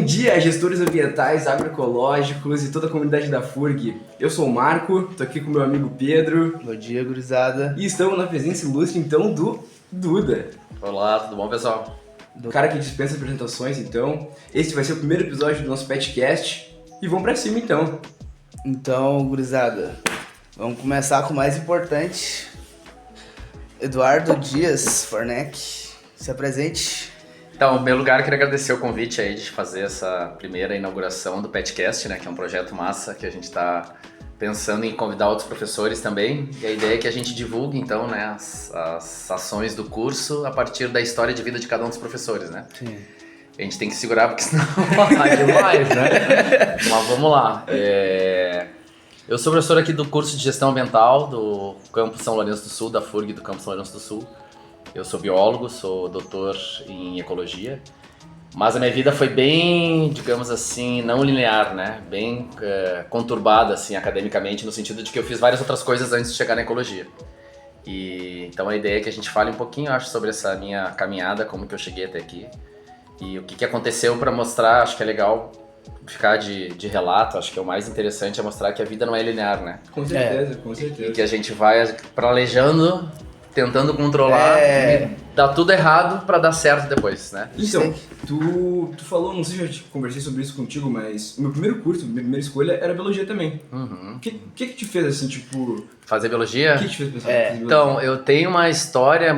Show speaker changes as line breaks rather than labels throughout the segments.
dia, gestores ambientais, agroecológicos e toda a comunidade da FURG. Eu sou o Marco, tô aqui com meu amigo Pedro.
Bom dia, gurizada.
E estamos na presença ilustre, então, do Duda.
Olá, tudo bom, pessoal?
Do cara que dispensa apresentações, então. Este vai ser o primeiro episódio do nosso Petcast. E vamos pra cima, então.
Então, gurizada, vamos começar com o mais importante. Eduardo Dias Fornec, se apresente.
Então, em primeiro lugar, eu queria agradecer o convite aí de fazer essa primeira inauguração do Petcast, né, que é um projeto massa que a gente está pensando em convidar outros professores também. E a ideia é que a gente divulgue, então, né, as ações do curso a partir da história de vida de cada um dos professores, né?
Sim.
A gente tem que segurar porque senão vai demais, né? Mas vamos lá. Eu sou professor aqui do curso de Gestão Ambiental do Campus São Lourenço do Sul, da FURG do Campus São Lourenço do Sul. Eu sou biólogo, sou doutor em ecologia, mas a minha vida foi bem, digamos assim, não linear, né? Bem conturbada, assim, academicamente, no sentido de que eu fiz várias outras coisas antes de chegar na ecologia. E então a ideia é que a gente fale um pouquinho, acho, sobre essa minha caminhada, como que eu cheguei até aqui e o que aconteceu para mostrar. Acho que é legal ficar de relato, acho que é o mais interessante, é mostrar que a vida não é linear, né?
Com certeza, com certeza.
E que a gente vai planejando, tentando controlar e dá tudo errado pra dar certo depois, né?
Então, tu falou, não sei se eu já conversei sobre isso contigo, mas o meu primeiro curso, minha primeira escolha era biologia também.
Uhum.
O que te fez assim, tipo...
Fazer biologia?
O que te fez pensar em fazer biologia?
Então, eu tenho uma história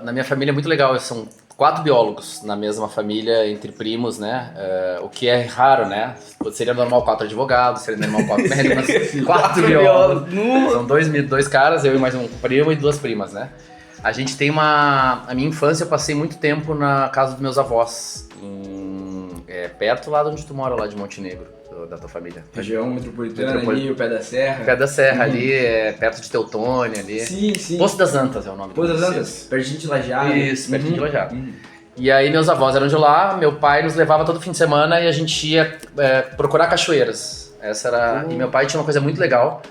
na minha família muito legal. São 4 biólogos na mesma família, entre primos, né? O que é raro, né? Seria normal 4 advogados, seria normal 4 médicos, mas 4 biólogos. São dois caras, eu e mais um primo e 2 primas, né? A gente tem A minha infância eu passei muito tempo na casa dos meus avós, perto lá de onde tu mora, lá de Montenegro, da tua família.
Região metropolitana ali, o Pé da Serra.
Pé da Serra ali, perto de Teutônia ali.
Sim, sim.
Poço das Antas é o nome do
Poço das
município.
Antas, pertinho de Lajeado.
Isso, pertinho de Lajeado. E aí meus avós eram de lá, meu pai nos levava todo fim de semana e a gente ia procurar cachoeiras. Essa era... E meu pai tinha uma coisa muito legal,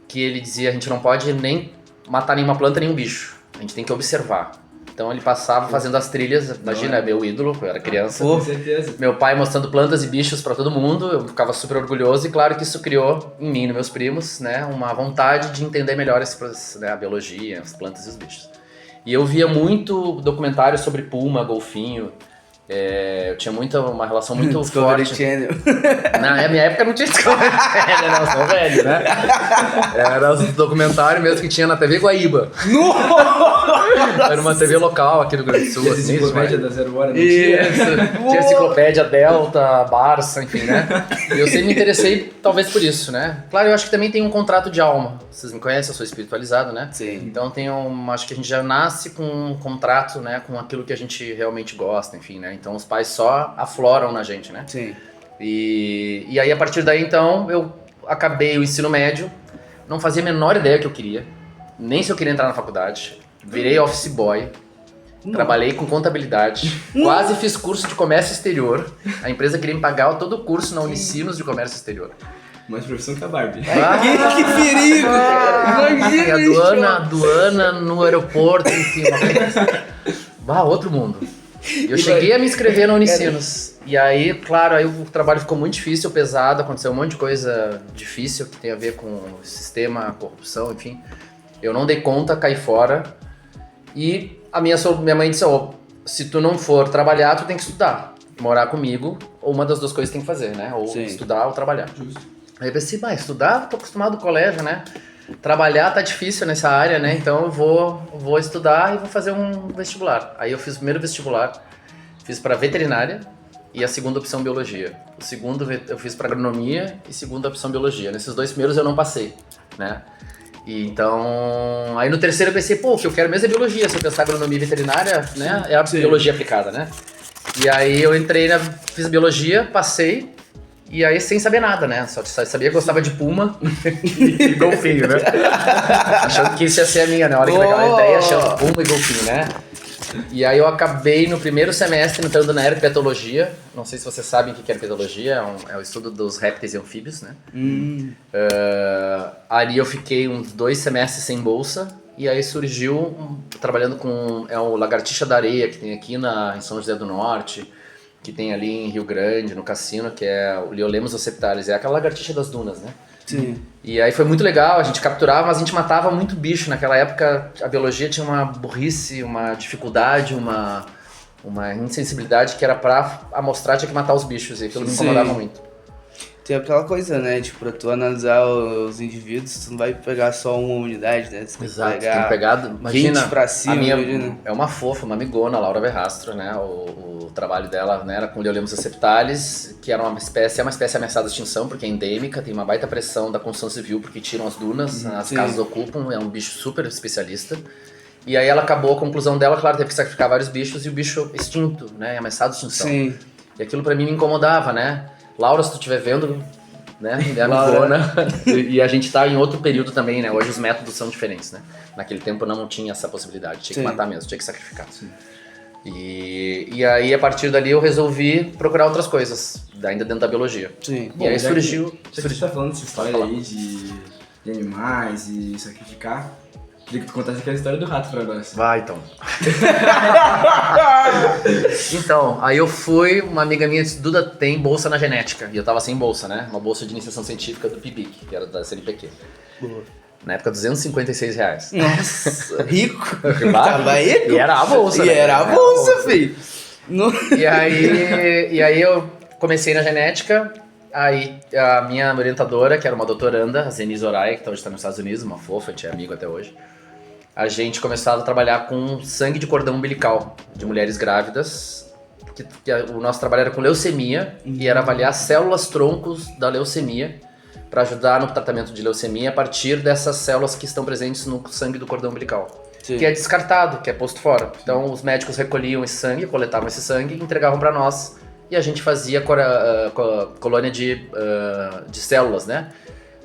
que ele dizia: a gente não pode nem matar nenhuma planta, nenhum bicho. A gente tem que observar. Então ele passava fazendo as trilhas, imagina, meu ídolo, eu era criança.
Com certeza.
Meu pai mostrando plantas e bichos pra todo mundo, eu ficava super orgulhoso e claro que isso criou em mim e nos meus primos, né, uma vontade de entender melhor a biologia, as plantas e os bichos. E eu via muito documentário sobre puma, golfinho. Eu tinha uma relação muito
Discovery
forte.
Channel.
Na minha época não tinha Discovery Channel, não, eu sou velho, né? Era os documentários mesmo que tinha na TV Guaíba. Era uma TV local aqui do Rio Grande do Sul.
Tinha
Assim,
enciclopédia da Zero Hora, não
Isso. Tinha enciclopédia Delta, Barça, enfim, né? E eu sempre me interessei, talvez por isso, né? Claro, eu acho que também tem um contrato de alma. Vocês me conhecem, eu sou espiritualizado, né?
Sim.
Então acho que a gente já nasce com um contrato, né? Com aquilo que a gente realmente gosta, enfim, né? Então os pais só afloram na gente, né?
Sim.
E aí a partir daí, então, eu acabei o ensino médio, não fazia a menor ideia que eu queria, nem se eu queria entrar na faculdade. Virei office boy, trabalhei com contabilidade, quase fiz curso de comércio exterior. A empresa queria me pagar todo o curso na Unicinos de comércio exterior.
Mais profissão que a Barbie.
Que perigo, cara. Imagina
E a aduana no aeroporto, enfim, uma coisa... outro mundo. Eu cheguei a me inscrever na Unicinos. E aí, claro, aí o trabalho ficou muito difícil, pesado, aconteceu um monte de coisa difícil que tem a ver com o sistema, corrupção, enfim. Eu não dei conta, caí fora. E a minha mãe disse: se tu não for trabalhar, tu tem que estudar. Morar comigo, ou uma das duas coisas tem que fazer, né? Ou
Sim.
Estudar ou trabalhar.
Justo.
Aí eu pensei: estudar, tô acostumado com o colégio, né? Trabalhar tá difícil nessa área, né? Então eu vou estudar e vou fazer um vestibular. Aí eu fiz o primeiro vestibular, fiz para veterinária e a segunda opção biologia. O segundo eu fiz para agronomia e segunda opção biologia. Nesses 2 primeiros eu não passei, né? E então, aí no terceiro eu pensei: o que eu quero mesmo é biologia. Se eu pensar agronomia e veterinária, né? É a biologia aplicada, né? E aí eu fiz biologia, passei. E aí sem saber nada, né? Só sabia que gostava de puma e golfinho, né? Achando que isso ia ser a minha, né? A hora que pegar a ideia, achando puma e golfinho, né? E aí eu acabei no primeiro semestre entrando na herpetologia. Não sei se vocês sabem o que é herpetologia, é o estudo dos répteis e anfíbios, né? Ali eu fiquei uns 2 semestres sem bolsa. E aí surgiu, trabalhando com o lagartixa da areia que tem aqui em São José do Norte, que tem ali em Rio Grande, no cassino, que é o Liolemos oceptalis, é aquela lagartixa das dunas, né?
Sim.
E aí foi muito legal, a gente capturava, mas a gente matava muito bicho. Naquela época a biologia tinha uma burrice, uma dificuldade, uma insensibilidade que era pra amostrar, tinha que matar os bichos, e aquilo me incomodava muito.
Tem aquela coisa, né? Tipo, pra tu analisar os indivíduos, tu não vai pegar só uma unidade, né? Você tem que
Tem que pegar, imagina,
20 pra cima,
a minha
imagina.
é uma fofa, uma amigona, Laura Verrastro, né? O trabalho dela, né, era com Liolemos aceptalis, que era uma espécie ameaçada de extinção, porque é endêmica, tem uma baita pressão da construção civil, porque tiram as dunas, as casas ocupam, é um bicho super especialista. E aí ela acabou, a conclusão dela, claro, teve que sacrificar vários bichos e o bicho extinto, né? Ameaçado de extinção.
Sim.
E aquilo pra mim me incomodava, né? Laura, se tu estiver vendo, né? É amigona. E a gente tá em outro período também, né? Hoje os métodos são diferentes, né? Naquele tempo não tinha essa possibilidade, tinha que matar mesmo, tinha que sacrificar.
Sim.
E aí, a partir dali, eu resolvi procurar outras coisas, ainda dentro da biologia.
Sim.
E aí
já
surgiu...
Já que você tá falando dessa história aí de animais e sacrificar, queria que tu contasse aquela história do rato pra nós.
Vai, então. Então, aí eu fui, uma amiga minha disse, Duda, tem bolsa na genética. E eu tava sem bolsa, né? Uma bolsa de iniciação científica do PIBIC, que era da CNPq.
Boa.
Na época, R$256.
Nossa, rico.
Tava
rico.
E era a bolsa,
E
né?
era a bolsa, filho. No...
E aí eu comecei na genética, aí a minha orientadora, que era uma doutoranda, a Zeni Zoraia, que hoje está nos Estados Unidos, uma fofa, a gente é amigo até hoje, a gente começou a trabalhar com sangue de cordão umbilical de mulheres grávidas, o nosso trabalho era com leucemia, e era avaliar células troncos da leucemia, para ajudar no tratamento de leucemia a partir dessas células que estão presentes no sangue do cordão umbilical.
Sim.
Que é descartado, que é posto fora. Então os médicos recolhiam esse sangue, coletavam esse sangue e entregavam para nós. E a gente fazia colônia de células, né?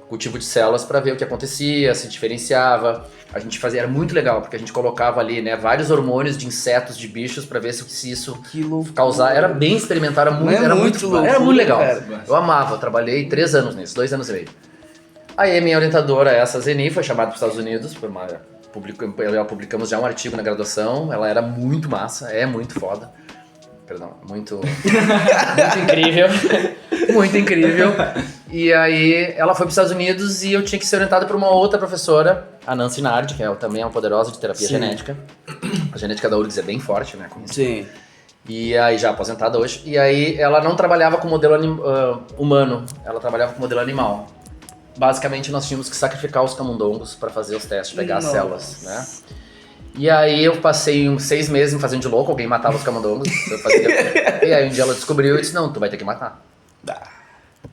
Cultivo de células para ver o que acontecia, se diferenciava. A gente fazia, era muito legal, porque a gente colocava ali, né, vários hormônios de insetos, de bichos, para ver se isso causava. Era bem experimental, era muito legal.
Cara.
Eu amava, eu trabalhei 3 anos nisso, 2 anos e meio. Aí a minha orientadora, essa Zeni, foi chamada para os Estados Unidos, publicamos já um artigo na graduação, ela era muito massa, é muito foda. Perdão, muito incrível. Muito incrível. E aí ela foi para os Estados Unidos e eu tinha que ser orientado por uma outra professora, a Nancy Nardi, que também é uma poderosa de terapia genética. A genética da URGS é bem forte, né? Com isso.
Sim.
E aí, já aposentada hoje. E aí ela não trabalhava com modelo humano, ela trabalhava com modelo animal. Basicamente nós tínhamos que sacrificar os camundongos para fazer os testes, pegar as células, né? E aí eu passei uns 6 meses me fazendo de louco, alguém matava os camundongos. E aí um dia ela descobriu e disse, não, tu vai ter que matar.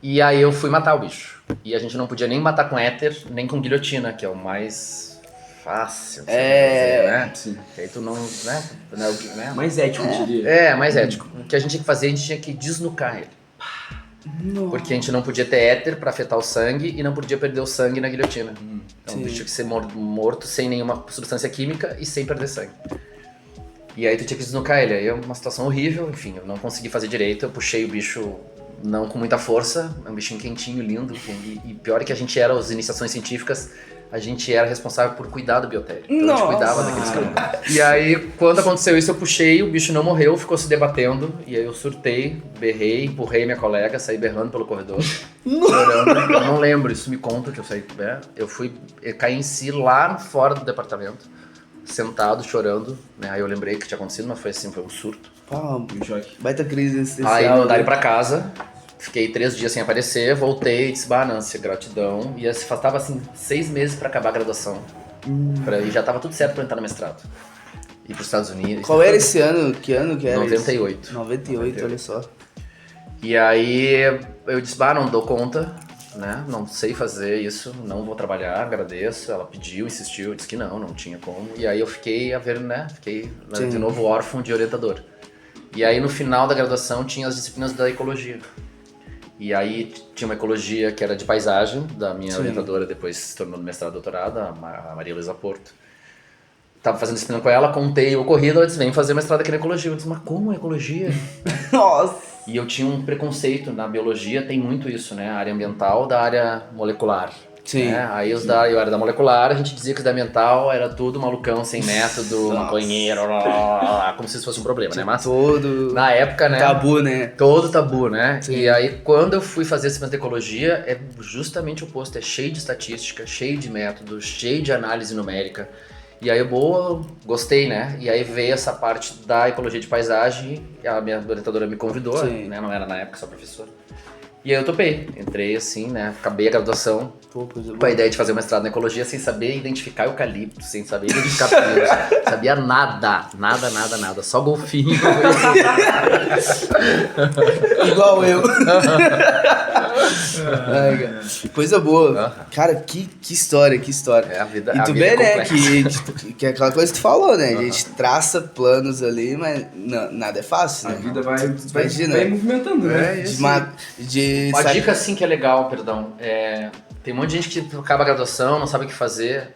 E aí eu fui matar o bicho. E a gente não podia nem matar com éter, nem com guilhotina, que é o mais fácil. Dizer, né?
Sim.
Que aí tu não, né?
Mais ético, eu diria.
É, mais ético. O que a gente tinha que fazer, a gente tinha que desnucar ele.
Nossa.
Porque a gente não podia ter éter pra afetar o sangue e não podia perder o sangue na guilhotina. Então o bicho tinha que ser morto sem nenhuma substância química e sem perder sangue. E aí tu tinha que desnucar ele. Aí é uma situação horrível, enfim, eu não consegui fazer direito, eu puxei o bicho não com muita força, é um bichinho quentinho, lindo. E pior é que a gente era, as iniciações científicas, a gente era responsável por cuidar do biotério. Então a gente cuidava daqueles caras. E aí, quando aconteceu isso, eu puxei, o bicho não morreu, ficou se debatendo. E aí eu surtei, berrei, empurrei minha colega, saí berrando pelo corredor. Chorando. Eu não lembro, isso me conta que eu saí. Eu caí em si lá fora do departamento, sentado, chorando. Né? Aí eu lembrei que tinha acontecido, mas foi assim, foi um surto.
Ah,
Um choque.
baita crise existencial.
Aí mandaram pra casa, fiquei 3 dias sem aparecer, voltei, disse, Nancy, gratidão. E faltava assim 6 meses pra acabar a graduação. E já tava tudo certo pra entrar no mestrado. Ir pros Estados Unidos.
Qual era esse ano? Que ano que era
98.
isso? 98, olha só.
E aí eu disse, não dou conta, né? Não sei fazer isso, não vou trabalhar, agradeço. Ela pediu, insistiu, eu disse que não tinha como. E aí eu fiquei Fiquei de novo órfão de orientador. E aí no final da graduação tinha as disciplinas da ecologia. E aí tinha uma ecologia que era de paisagem, da minha orientadora, depois se tornou no mestrado e doutorado, a Maria Luísa Porto. Tava fazendo disciplina com ela, contei o ocorrido, ela disse, vem fazer mestrado aqui na ecologia. Eu disse, mas como ecologia?
Nossa!
E eu tinha um preconceito na biologia, tem muito isso, né? A área ambiental da área molecular.
Sim.
Né? Aí eu era da molecular, a gente dizia que os da ambiental era tudo malucão, sem método, maconheiro, como se isso fosse um problema, né? Mas
Todo
na época, né?
tabu, né?
Todo tabu, né?
Sim.
E aí, quando eu fui fazer ciência da ecologia, é justamente o oposto. É cheio de estatística, cheio de método, cheio de análise numérica. E aí, gostei, né? E aí veio essa parte da ecologia de paisagem, a minha orientadora me convidou,
Sim.
né? Não era na época só professora. E aí eu topei. Entrei assim, né? Acabei a graduação
Pô, coisa
com a
boa.
ideia de fazer um mestrado na ecologia sem saber identificar eucalipto, sem saber identificar pinos. Sabia nada. Só golfinho.
Igual eu. Ai, cara. Coisa boa. Cara, que história, que história.
É a vida.
E
a
tu
vida
vê,
é
né,
complexa.
que é aquela coisa que tu falou, né? A gente traça planos ali, mas nada é fácil,
A
né?
vida vai
Imagina.
movimentando, né?
Uma dica assim que é legal, perdão, tem um monte de gente que acaba a graduação, não sabe o que fazer.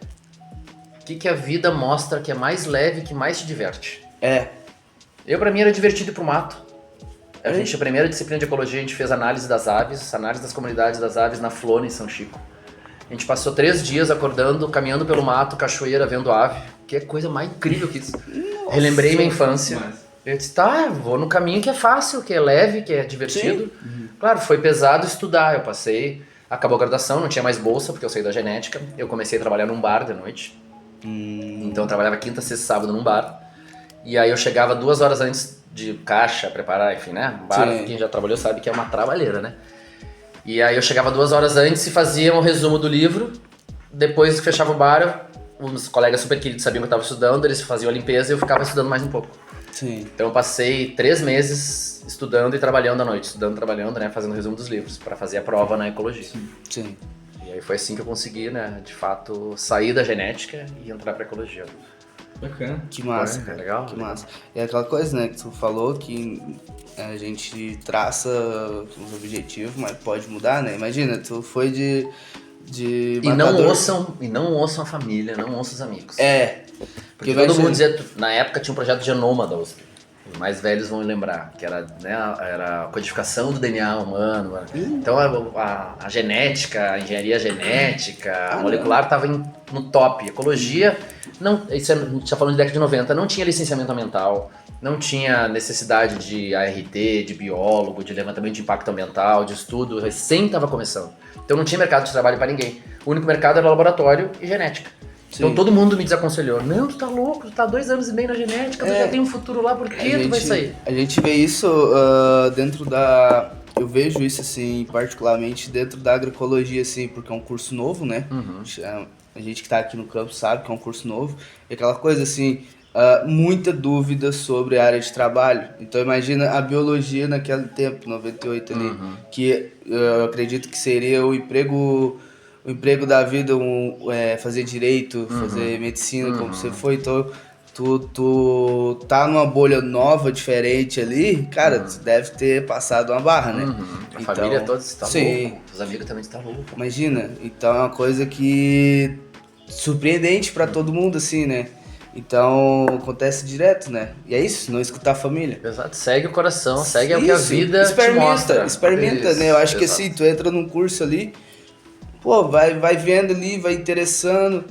O que a vida mostra que é mais leve, que mais te diverte? Pra mim era divertido ir pro mato. A primeira disciplina de ecologia, a gente fez análise das aves, análise das comunidades das aves na Flona, em São Chico. A gente passou 3 dias acordando, caminhando pelo mato, cachoeira, vendo ave. Que é coisa mais incrível que isso. Relembrei minha infância. Eu disse, vou no caminho que é fácil, que é leve, que é divertido. Claro, foi pesado estudar, eu passei... Acabou a graduação, não tinha mais bolsa, porque eu saí da genética. Eu comecei a trabalhar num bar de noite. Então eu trabalhava quinta, sexta e sábado num bar. E aí eu chegava 2 horas antes de caixa, preparar, enfim, né? Bar, quem já trabalhou sabe que é uma trabalheira, né? E aí eu chegava 2 horas antes e fazia um resumo do livro. Depois que fechava o bar, os colegas super queridos sabiam que eu estava estudando, eles faziam a limpeza e eu ficava estudando mais um pouco.
Sim.
Então eu passei 3 meses estudando e trabalhando à noite. Estudando, trabalhando, né? Fazendo resumo dos livros, para fazer a prova na ecologia.
Sim.
E aí foi assim que eu consegui, né? De fato, sair da genética e entrar pra ecologia.
Bacana.
Que massa, cara.
Legal.
Que massa. E é aquela coisa, né, que tu falou que a gente traça os objetivos, mas pode mudar, né? Imagina, tu foi de
E não
matador.
ouçam a família, não ouçam os amigos. Porque
vai
todo
ser-
mundo dizia, na época tinha um projeto de genoma da USP. Os mais velhos vão lembrar, que era, né, era a codificação do DNA humano. Então a genética, a engenharia genética, a molecular estava no top. Ecologia, não, isso a gente está falando de década de 90, não tinha licenciamento ambiental, não tinha necessidade de ART, de biólogo, de levantamento de impacto ambiental, de estudo, recém estava começando. Então não tinha mercado de trabalho para ninguém. O único mercado era laboratório e genética.
Sim.
Então todo mundo me desaconselhou. Não, tu tá louco, tu tá 2 anos e meio na genética, tu já tem um futuro lá, por que tu vai sair?
A gente vê isso dentro da... Eu vejo isso, assim, particularmente dentro da agroecologia, assim, porque é um curso novo, né? A gente que tá aqui no campus sabe que é um curso novo. E aquela coisa, assim, muita dúvida sobre a área de trabalho. Então imagina a biologia naquele tempo, 98 ali, que eu acredito que seria o emprego da vida, fazer direito, fazer medicina, como você foi. Então tu tá numa bolha nova, diferente ali, cara, tu deve ter passado uma barra, né?
A família toda está louco, os amigos também estão loucos.
Imagina, então é uma coisa que surpreendente pra todo mundo, assim, né? Então acontece direto, né? E é isso, não escutar a família.
Exato, segue o coração, segue o que a vida te mostra.
Experimenta,
Isso,
né? Eu acho que
exato.
assim, tu entra num curso ali, pô, vai vendo ali, vai interessando,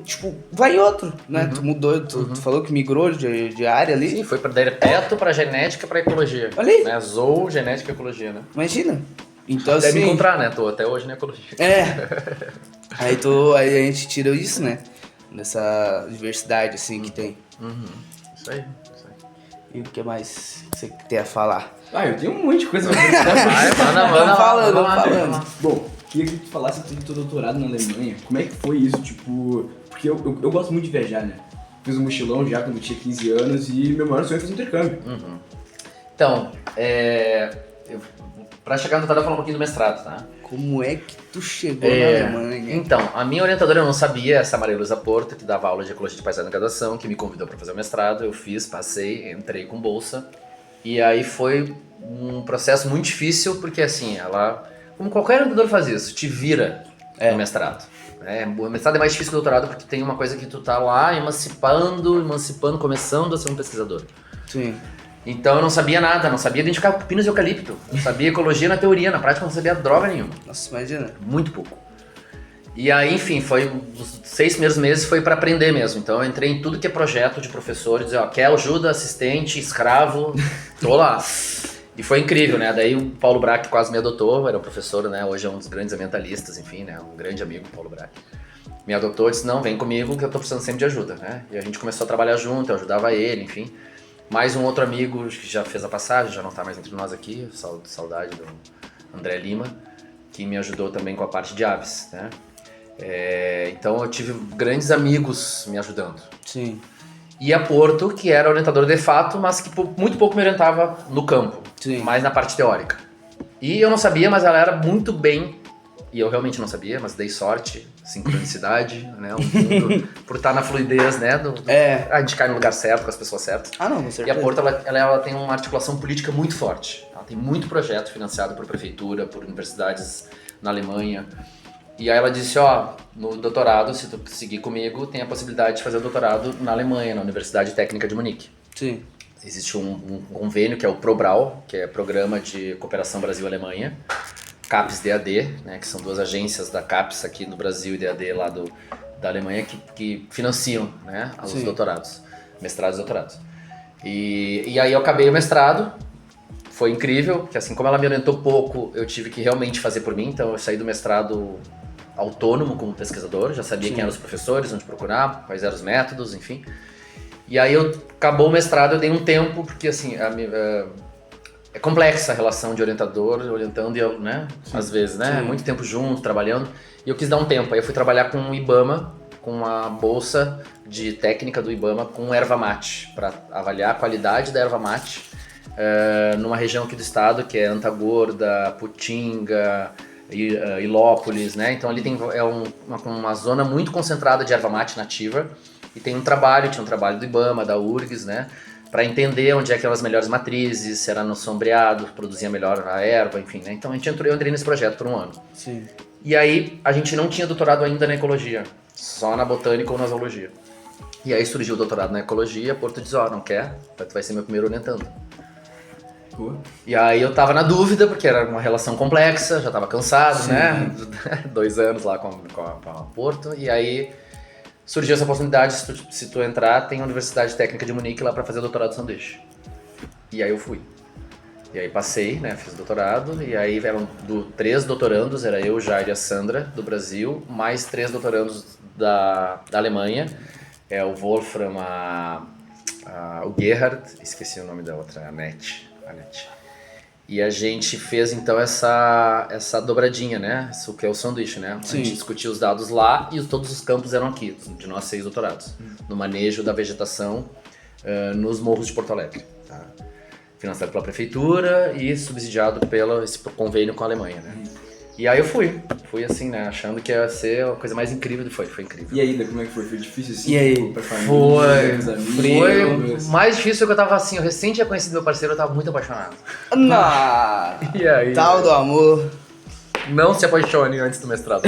tipo, vai em outro, né? Tu mudou, tu falou que migrou de área ali.
Sim, foi pra perpétuo, pra genética, pra ecologia.
Olha aí.
Né? Zou, genética e ecologia, né?
Imagina. Então
Deve
assim,
me encontrar, né? Tô até hoje na ecologia.
Aí a gente tira isso, né? Dessa diversidade, assim, que tem.
Isso aí.
E o que mais você tem a falar?
Eu tenho um monte de coisa pra perguntar.
Manda,
Vamos falando,
vamos lá.
vamos falando.
Bom, queria que tu falasse do teu doutorado na Alemanha. Como é que foi isso, tipo... Porque eu gosto muito de viajar, né? Fiz um mochilão já quando eu tinha 15 anos e meu maior sonho foi fazer um intercâmbio.
Então, pra chegar no doutorado, eu vou falar um pouquinho do mestrado, tá?
Como é que tu chegou na Alemanha?
Então, a minha orientadora eu não sabia, essa Maria Luísa Porto, que dava aula de ecologia de paisagem na graduação, que me convidou para fazer o mestrado, eu fiz, passei, entrei com bolsa. E aí foi um processo muito difícil, porque assim, ela, como qualquer orientador faz isso, te vira no mestrado. O mestrado é mais difícil que o doutorado, porque tem uma coisa que tu tá lá emancipando, começando a ser um pesquisador.
Sim.
Então eu não sabia nada, não sabia identificar pepinos e eucalipto. Eu sabia ecologia na teoria, na prática eu não sabia droga nenhuma.
Nossa, imagina.
Muito pouco. E aí, enfim, os 6 primeiros meses foi para aprender mesmo. Então eu entrei em tudo que é projeto de professor e dizer, ó, quer ajuda, assistente, escravo, tô lá. E foi incrível, né? Daí o Paulo Braque quase me adotou, era um professor, né? Hoje é um dos grandes ambientalistas, enfim, né? Um grande amigo, Paulo Braque. Me adotou e disse, não, vem comigo que eu tô precisando sempre de ajuda, né? E a gente começou a trabalhar junto, eu ajudava ele, enfim. Mais um outro amigo que já fez a passagem, já não tá mais entre nós aqui, saudade do André Lima, que me ajudou também com a parte de aves, né? Então eu tive grandes amigos me ajudando.
Sim.
E a Porto, que era orientador de fato, mas que muito pouco me orientava no campo,
Sim.
mais na parte teórica. E eu não sabia, mas ela era muito bem, e eu realmente não sabia, mas dei sorte, sincronicidade, né? O mundo, por estar na fluidez, né? A gente cai no lugar certo, com as pessoas certas.
Ah, não, com
E
certeza.
a Porto, ela tem uma articulação política muito forte. Ela tem muito projeto financiado por prefeitura, por universidades na Alemanha. E aí ela disse, ó, no doutorado, se tu seguir comigo, tem a possibilidade de fazer o doutorado na Alemanha, na Universidade Técnica de Munique.
Sim.
Existe um convênio que é o ProBrau, que é Programa de Cooperação Brasil-Alemanha, CAPES-DAD, né, que são 2 agências da CAPES aqui no Brasil e DAD lá da Alemanha que financiam, né, os
Sim.
doutorados, mestrados e doutorados. E aí eu acabei o mestrado, foi incrível, porque assim como ela me orientou pouco, eu tive que realmente fazer por mim, então eu saí do mestrado autônomo como pesquisador, já sabia quem eram os professores, onde procurar, quais eram os métodos, enfim. E aí acabou o mestrado, eu dei um tempo, porque assim, é complexa a relação de orientador, orientando, né? Sim. Às vezes, né?
Sim.
Muito tempo junto, trabalhando. E eu quis dar um tempo, aí eu fui trabalhar com o IBAMA, com a bolsa de técnica do IBAMA com erva mate, para avaliar a qualidade da erva mate numa região aqui do estado, que é Antagorda, Putinga, Ilópolis, né? Então ali tem uma zona muito concentrada de erva mate nativa e tinha um trabalho do IBAMA, da URGS, né? Para entender onde é que eram as melhores matrizes, se era no sombreado, produzia melhor a erva, enfim, né? Então eu entrei nesse projeto por um ano.
Sim.
E aí a gente não tinha doutorado ainda na ecologia, só na botânica ou na zoologia. E aí surgiu o doutorado na ecologia, Porto diz, ó, não quer? Tu vai ser meu primeiro orientando. E aí eu tava na dúvida, porque era uma relação complexa, já tava cansado, sim, né? 2 anos lá com a Porto, e aí surgiu essa oportunidade, se tu entrar, tem a Universidade Técnica de Munique lá pra fazer doutorado de sanduíche. E aí eu fui. E aí passei, né, fiz doutorado, e aí eram 3 doutorandos, era eu, Jair e a Sandra, do Brasil, mais 3 doutorandos da Alemanha, o Wolfram, o Gerhard, esqueci o nome da outra, a Nete. E a gente fez então essa dobradinha, né? Isso que é o sanduíche, né? Sim. A gente discutiu os dados lá e todos os campos eram aqui, de nós 6 doutorados, no manejo da vegetação nos morros de Porto Alegre. Tá? Financiado pela prefeitura e subsidiado pelo esse convênio com a Alemanha, né? E aí eu fui assim, né? Achando que ia ser a coisa mais incrível, foi incrível.
E ainda, como é que foi? Foi difícil assim?
E aí?
Pra família,
Foi mais difícil que eu tava assim, eu recém tinha conhecido meu parceiro, eu tava muito apaixonado.
Não.
E aí?
Tal do amor.
Não se apaixone antes do mestrado.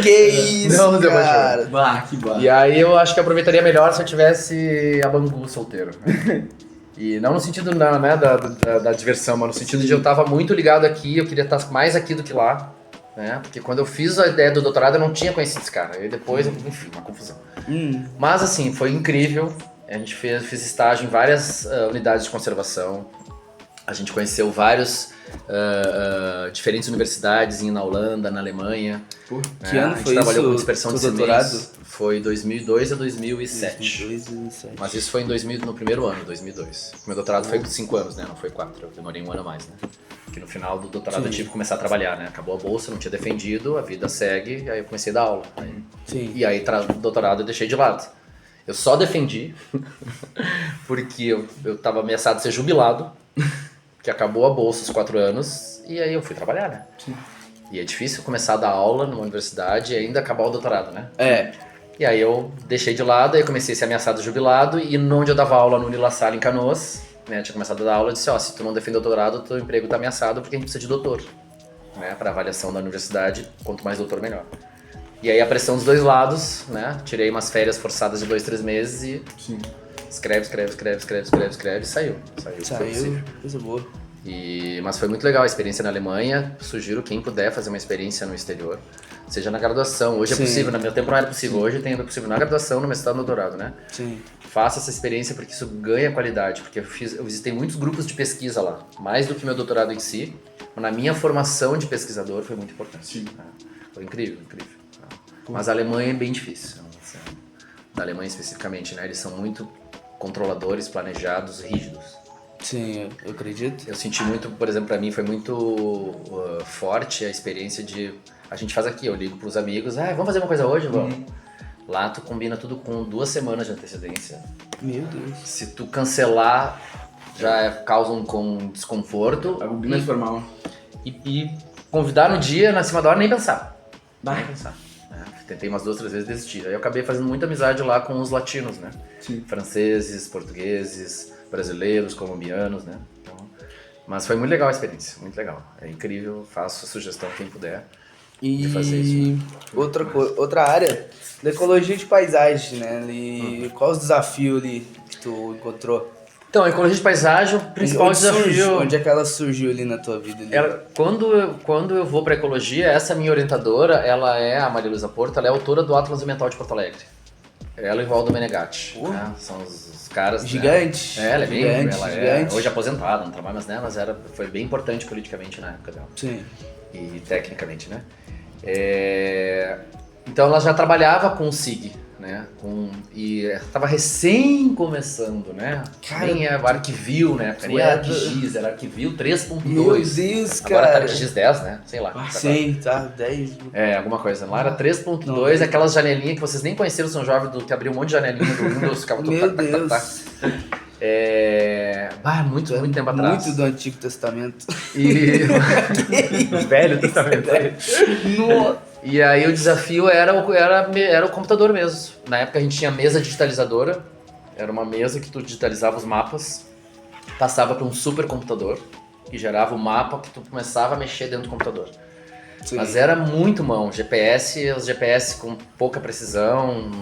Que isso,
não se
cara.
Que barra.
E aí eu acho que eu aproveitaria melhor se eu tivesse a Bangu solteiro. E não no sentido né, da diversão, mas no sentido de eu tava muito ligado aqui, eu queria estar mais aqui do que lá, né? Porque quando eu fiz a ideia do doutorado eu não tinha conhecido esse cara, e depois, enfim, uma confusão. Mas assim, foi incrível, a gente fez estágio em várias unidades de conservação, a gente conheceu várias diferentes universidades na Holanda, na Alemanha.
Que ano foi isso?
A gente trabalhou com dispersão de
doutorado?
sementes. Foi 2002 a 2007.
2007.
Mas isso foi no primeiro ano, 2002. Meu doutorado foi 5 anos, né? Não foi 4. Eu demorei 1 ano a mais, né? Porque no final do doutorado eu tive que começar a trabalhar, né? Acabou a bolsa, não tinha defendido, a vida segue, e aí eu comecei a dar aula.
Sim.
E aí doutorado eu deixei de lado. Eu só defendi porque eu tava ameaçado de ser jubilado, que acabou a bolsa os 4 anos, e aí eu fui trabalhar, né?
Sim.
E é difícil começar a dar aula numa universidade e ainda acabar o doutorado, né?
É.
E aí eu deixei de lado, aí comecei a ser ameaçado de jubilado, e onde eu dava aula no Unilassalle em Canoas, né? Eu tinha começado a dar aula, eu disse, ó, se tu não defender doutorado, teu emprego tá ameaçado porque a gente precisa de doutor, né? Pra avaliação da universidade, quanto mais doutor, melhor. E aí a pressão dos 2 lados, né? Tirei umas férias forçadas de 2, 3 meses e...
Sim.
Escreve, e saiu.
Saiu, coisa boa.
Mas foi muito legal a experiência na Alemanha. Sugiro quem puder fazer uma experiência no exterior, seja na graduação. Hoje é possível, no meu tempo não era possível. Hoje é possível na graduação, no mestrado, no doutorado, né?
Sim.
Faça essa experiência porque isso ganha qualidade. Porque eu visitei muitos grupos de pesquisa lá, mais do que meu doutorado em si. Mas na minha formação de pesquisador foi muito importante.
Sim.
Foi incrível. Mas a Alemanha é bem difícil. Da Alemanha especificamente, né? Eles são muito controladores, planejados, rígidos.
Sim, eu acredito.
Eu senti muito, por exemplo, pra mim foi muito forte a experiência de... A gente faz aqui, eu ligo pros amigos, vamos fazer uma coisa hoje? Vamos. Lá tu combina tudo com 2 semanas de antecedência.
Meu Deus.
Se tu cancelar, já causa um desconforto.
Algo bem mais formal.
E convidar no dia, na cima da hora, nem pensar.
Bah.
Nem pensar. Tentei umas 2, 3 vezes desistir. Aí eu acabei fazendo muita amizade lá com os latinos, né?
Sim.
Franceses, portugueses, brasileiros, colombianos, né? Então, mas foi muito legal a experiência, muito legal. É incrível, faço a sugestão quem puder de fazer isso.
Outra área, da ecologia de paisagem, né? Qual os desafios ali que tu encontrou?
Então, a ecologia de paisagem, o principal desafio...
Onde é que ela surgiu ali na tua vida? Ali?
Quando eu vou para ecologia, essa minha orientadora, ela é a Maria Luísa Porto, ela é autora do Atlas Ambiental de Porto Alegre. Ela e o Valdo Menegatti, né? São os caras...
Gigante.
Né? Ela é bem...
Gigante.
É hoje aposentada, não trabalha mais nela, mas foi bem importante politicamente na época dela.
Sim.
E tecnicamente, né? Então ela já trabalhava com o SIG, né? E estava recém começando, né?
Cara,
nem o Arquivio, né? Nem era ArcGIS, era Arquivio 3.2.
Meu Deus, cara.
Agora tá ArcGIS 10, né? Sei lá.
Sim, tá, 10.
Alguma coisa. Lá era 3.2, aquelas janelinhas que vocês nem conheceram, são jovens, que abriu um monte de janelinha do Windows, ficava tudo...
Meu Deus.
Muito tempo atrás.
Muito do Antigo Testamento.
Velho Testamento.
Nossa.
E aí o desafio era o computador mesmo. Na época a gente tinha mesa digitalizadora. Era uma mesa que tu digitalizava os mapas, passava para um supercomputador que gerava o mapa que tu começava a mexer dentro do computador. Sim. Mas era muito mão. os GPS com pouca precisão,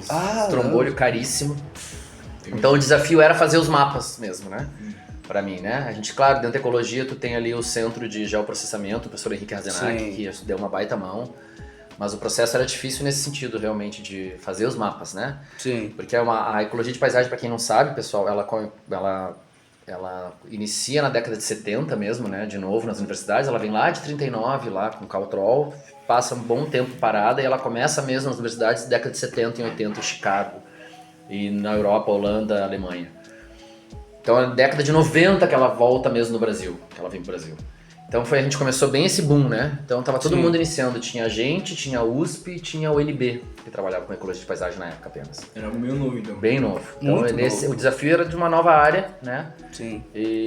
trombolho caríssimo. Então o desafio era fazer os mapas mesmo, né? Pra mim, né? A gente, claro, dentro da ecologia tu tem ali o centro de geoprocessamento, o professor Henrique Arzenac, que deu uma baita mão. Mas o processo era difícil nesse sentido, realmente, de fazer os mapas, né?
Sim.
Porque a ecologia de paisagem, para quem não sabe, pessoal, ela inicia na década de 70 mesmo, né? De novo, nas universidades. Ela vem lá de 39, lá com Caltrol, passa um bom tempo parada e ela começa mesmo nas universidades na década de 70 e 80 em Chicago. E na Europa, Holanda, Alemanha. Então é na década de 90 que ela volta mesmo no Brasil, que ela vem pro Brasil. Então a gente começou bem esse boom, né? Então tava todo mundo iniciando, tinha a gente, tinha a USP, tinha o UNB, que trabalhava com ecologia de paisagem na época apenas.
Era algo meio novo, então.
Bem novo. Então o desafio era de uma nova área, né?
Sim.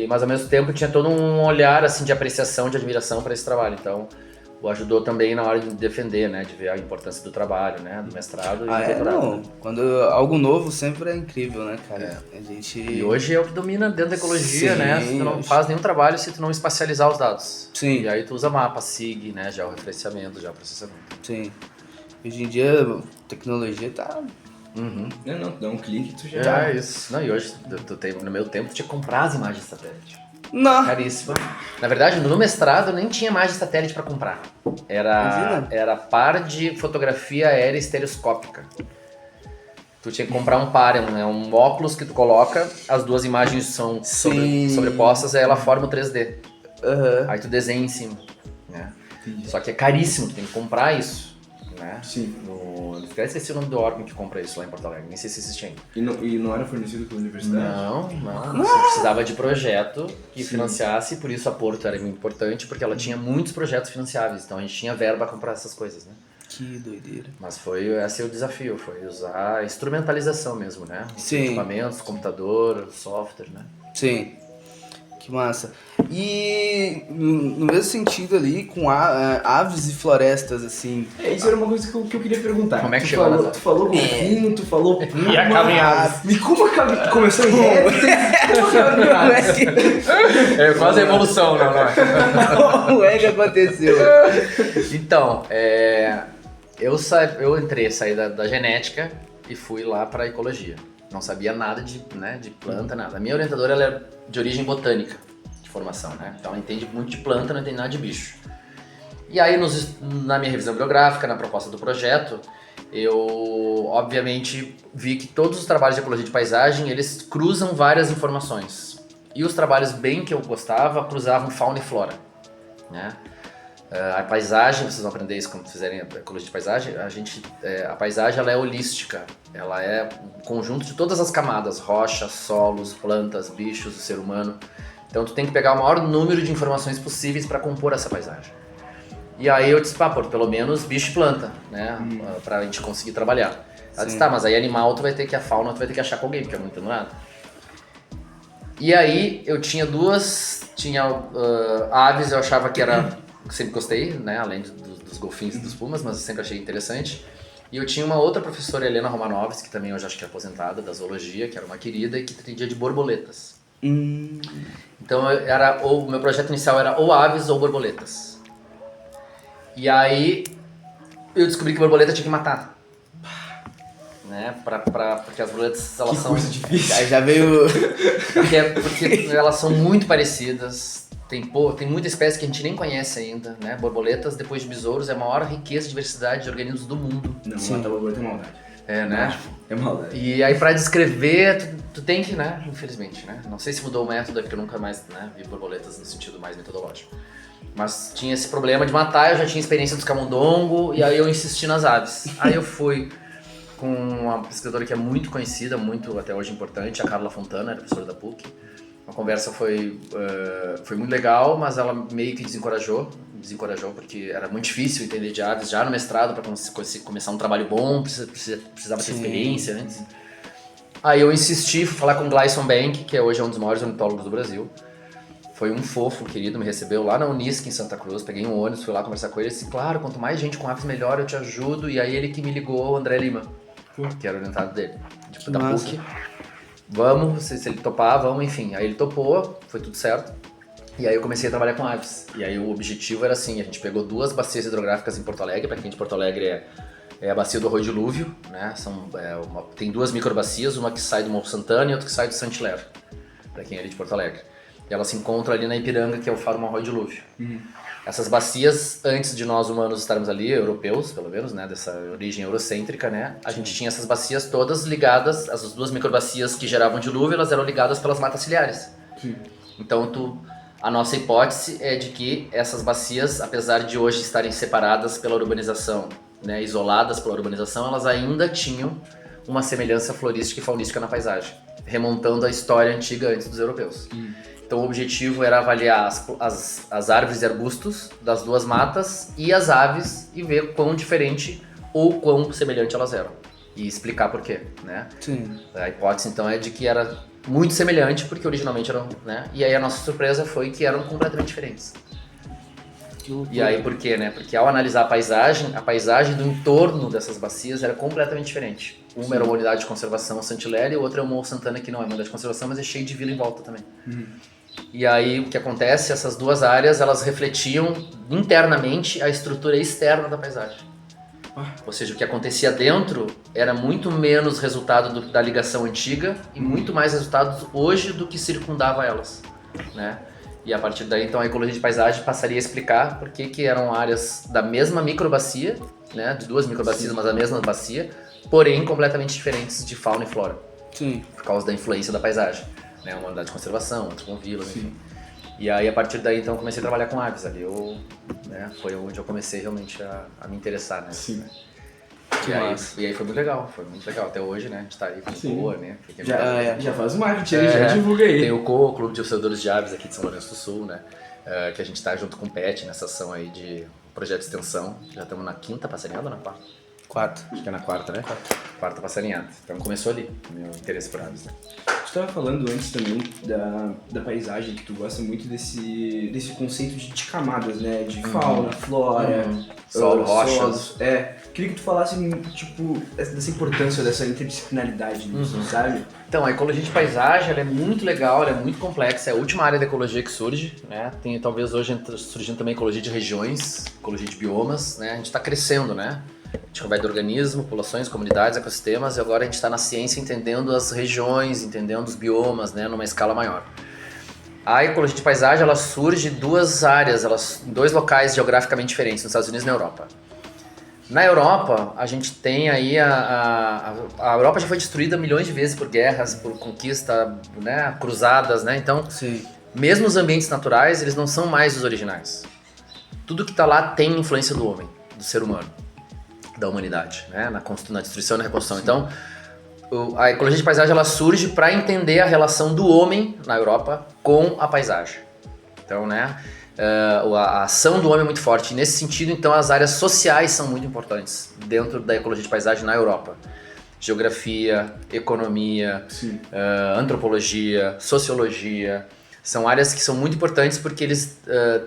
Mas ao mesmo tempo tinha todo um olhar assim de apreciação, de admiração para esse trabalho. Então ajudou também na hora de defender, né? De ver a importância do trabalho, né? Do mestrado e do doutorado.
Não. Quando algo novo sempre é incrível, né, cara?
E hoje é o que domina dentro da ecologia, né? Tu não faz nenhum trabalho se tu não espacializar os dados.
Sim.
E aí tu usa mapa, SIG, né? Georreferenciamento, geoprocessamento.
Sim. Hoje em dia a tecnologia tá...
Não, dá um clique e tu já...
Isso. Não, e hoje, no meu tempo, tu tinha que comprar as imagens de satélite.
Não.
Caríssimo. Na verdade, no mestrado nem tinha imagem de satélite para comprar. Era par de fotografia aérea estereoscópica. Tu tinha que comprar um par, um óculos que tu coloca, as duas imagens são sobrepostas e ela forma o 3D. Aí tu desenha em cima, né? Só que é caríssimo, tu tem que comprar isso, né?
Sim.
Eu esqueci o nome do órgão que compra isso lá em Porto Alegre, nem sei se existe ainda.
E não era fornecido pela universidade?
Não. Você precisava de projeto que financiasse, por isso a Porto era muito importante, porque ela tinha muitos projetos financiáveis, então a gente tinha verba para comprar essas coisas, né?
Que doideira.
Mas esse é o desafio, foi usar a instrumentalização mesmo, né?
Sim.
Equipamentos, computador, software, né?
Sim. Que massa. E no mesmo sentido ali, com aves e florestas, assim...
Isso era uma coisa que eu queria perguntar.
Como é que
tu
chegou
falou, tu falou golfinho, tu falou puma...
E a caminhada.
E como começou em répteis, como
É quase a evolução, não é?
Como é que aconteceu?
Então, eu saí da genética e fui lá para ecologia. Não sabia nada de planta, nada. A minha orientadora ela é de origem botânica, de formação, né? Então ela entende muito de planta, não entende nada de bicho. E aí na minha revisão bibliográfica, na proposta do projeto, eu obviamente vi que todos os trabalhos de ecologia de paisagem, eles cruzam várias informações. E os trabalhos bem que eu gostava cruzavam fauna e flora, né? A paisagem, vocês vão aprender isso quando fizerem a ecologia de paisagem, a paisagem ela é holística, ela é um conjunto de todas as camadas, rochas, solos, plantas, bichos, o ser humano. Então tu tem que pegar o maior número de informações possíveis para compor essa paisagem. E aí eu disse, pelo menos bicho e planta, né, pra gente conseguir trabalhar. Ela disse, mas aí animal a fauna tu vai ter que achar com alguém, porque eu não entendo nada. E aí eu tinha aves, eu achava que era... Sempre gostei, né? Além dos golfinhos e dos pumas, mas eu sempre achei interessante. E eu tinha uma outra professora, Helena Romanovski, que também hoje acho que é aposentada, da zoologia, que era uma querida e que atendia de borboletas. Então o meu projeto inicial era ou aves ou borboletas. E aí eu descobri que borboleta tinha que matar. Né? Porque as borboletas, elas são...
coisa difícil.
Aí já veio...
Porque elas são muito parecidas. Tem muita espécie que a gente nem conhece ainda, né? Borboletas, depois de besouros, é a maior riqueza e diversidade de organismos do mundo.
Não, matar borboleta é maldade.
Né?
É maldade.
E aí pra descrever, tu tem que, né? Infelizmente, né? Não sei se mudou o método, porque eu nunca mais, né, vi borboletas no sentido mais metodológico. Mas tinha esse problema de matar, eu já tinha experiência dos camundongo, e aí eu insisti nas aves. Aí eu fui com uma pesquisadora que é muito conhecida, muito até hoje importante, a Carla Fontana, era professora da PUC. A conversa foi muito legal, mas ela meio que desencorajou porque era muito difícil entender de aves já no mestrado, para começar um trabalho bom, precisava ter experiência antes. Aí eu insisti, fui falar com o Gleison Bank, que hoje é um dos maiores ornitólogos do Brasil. Foi um fofo, querido, me recebeu lá na Unisc, em Santa Cruz, peguei um ônibus, fui lá conversar com ele e disse, claro, quanto mais gente com aves melhor, eu te ajudo. E aí ele que me ligou, o André Lima, que era o orientado dele, da PUC. Vamos, se ele topar, vamos, enfim. Aí ele topou, foi tudo certo. E aí eu comecei a trabalhar com aves. E aí o objetivo era assim, a gente pegou 2 bacias hidrográficas em Porto Alegre, para quem é de Porto Alegre é a bacia do Arroio Dilúvio, né? Tem 2 microbacias, uma que sai do Morro Santana e outra que sai do Saint-Hilaire, para quem é ali de Porto Alegre. E ela se encontra ali na Ipiranga, que é o Faro do Arroio Dilúvio. Essas bacias, antes de nós humanos estarmos ali, europeus pelo menos, né, dessa origem eurocêntrica, né, a gente tinha essas bacias todas ligadas, as 2 microbacias que geravam dilúvio, elas eram ligadas pelas matas ciliares. Então a nossa hipótese é de que essas bacias, apesar de hoje estarem separadas pela urbanização, né, isoladas pela urbanização, elas ainda tinham uma semelhança florística e faunística na paisagem, remontando a história antiga antes dos europeus. Então o objetivo era avaliar as árvores e arbustos das 2 matas e as aves e ver quão diferente ou quão semelhante elas eram. E explicar por quê, né?
Sim.
A hipótese então é de que era muito semelhante porque originalmente eram, né? E aí a nossa surpresa foi que eram completamente diferentes. E aí por quê, né? Porque ao analisar a paisagem do entorno dessas bacias era completamente diferente. Uma era uma unidade de conservação Saint-Hilaire e outra é o Morro Santana, que não é uma unidade de conservação, mas é cheio de vila em volta também. E aí o que acontece, essas 2 áreas, elas refletiam internamente a estrutura externa da paisagem. Ou seja, o que acontecia dentro era muito menos resultado da ligação antiga e muito mais resultados hoje do que circundava elas, né? E a partir daí, então, a ecologia de paisagem passaria a explicar por que eram áreas da mesma microbacia, né, de 2 microbacias, mas a mesma bacia, porém completamente diferentes de fauna e flora.
Sim.
Por causa da influência da paisagem. Né, uma unidade de conservação, outra com vilas, enfim. E aí, a partir daí, então, comecei a trabalhar com aves. Ali foi onde eu comecei realmente a me interessar, né?
Sim.
E aí foi muito legal. Até hoje, né? A gente tá aí com o COA, né?
Já faz o marketing, já divulga aí.
Tem o COA, o Clube de Observadores de Aves aqui de São Lourenço do Sul, né? Que a gente tá junto com o PET nessa ação aí de projeto de extensão. Já estamos na 5ª passarinhada ou na 4ª?
4.
Acho que é na 4ª, né? 4ª passarinhada. Então começou ali, o meu interesse por aves, né?
Tu estava falando antes também da paisagem, que tu gosta muito desse conceito de camadas, né? De fauna, flora,
solo, rochas.
solos. Queria que tu falasse, tipo, dessa importância dessa interdisciplinaridade nisso, sabe?
Então, a ecologia de paisagem, ela é muito legal, ela é muito complexa, é a última área da ecologia que surge, né? Tem talvez hoje surgindo também ecologia de regiões, ecologia de biomas, né? A gente está crescendo, né? A gente vai do organismo, populações, comunidades, ecossistemas, e agora a gente está na ciência entendendo as regiões, entendendo os biomas, né, numa escala maior. A ecologia de paisagem, ela surge em duas áreas, em dois locais geograficamente diferentes, nos Estados Unidos e na Europa. Na Europa, a gente tem aí a Europa já foi destruída milhões de vezes por guerras, por conquista, né, cruzadas, né? Então,
Sim.
mesmo os ambientes naturais, eles não são mais os originais. Tudo que está lá tem influência do homem, do ser humano, da humanidade, né? Na destruição e na reconstrução. Então, a ecologia de paisagem ela surge para entender a relação do homem na Europa com a paisagem. Então, né, a ação do homem é muito forte. E nesse sentido, então, as áreas sociais são muito importantes dentro da ecologia de paisagem na Europa. Geografia, economia, antropologia, sociologia. São áreas que são muito importantes porque eles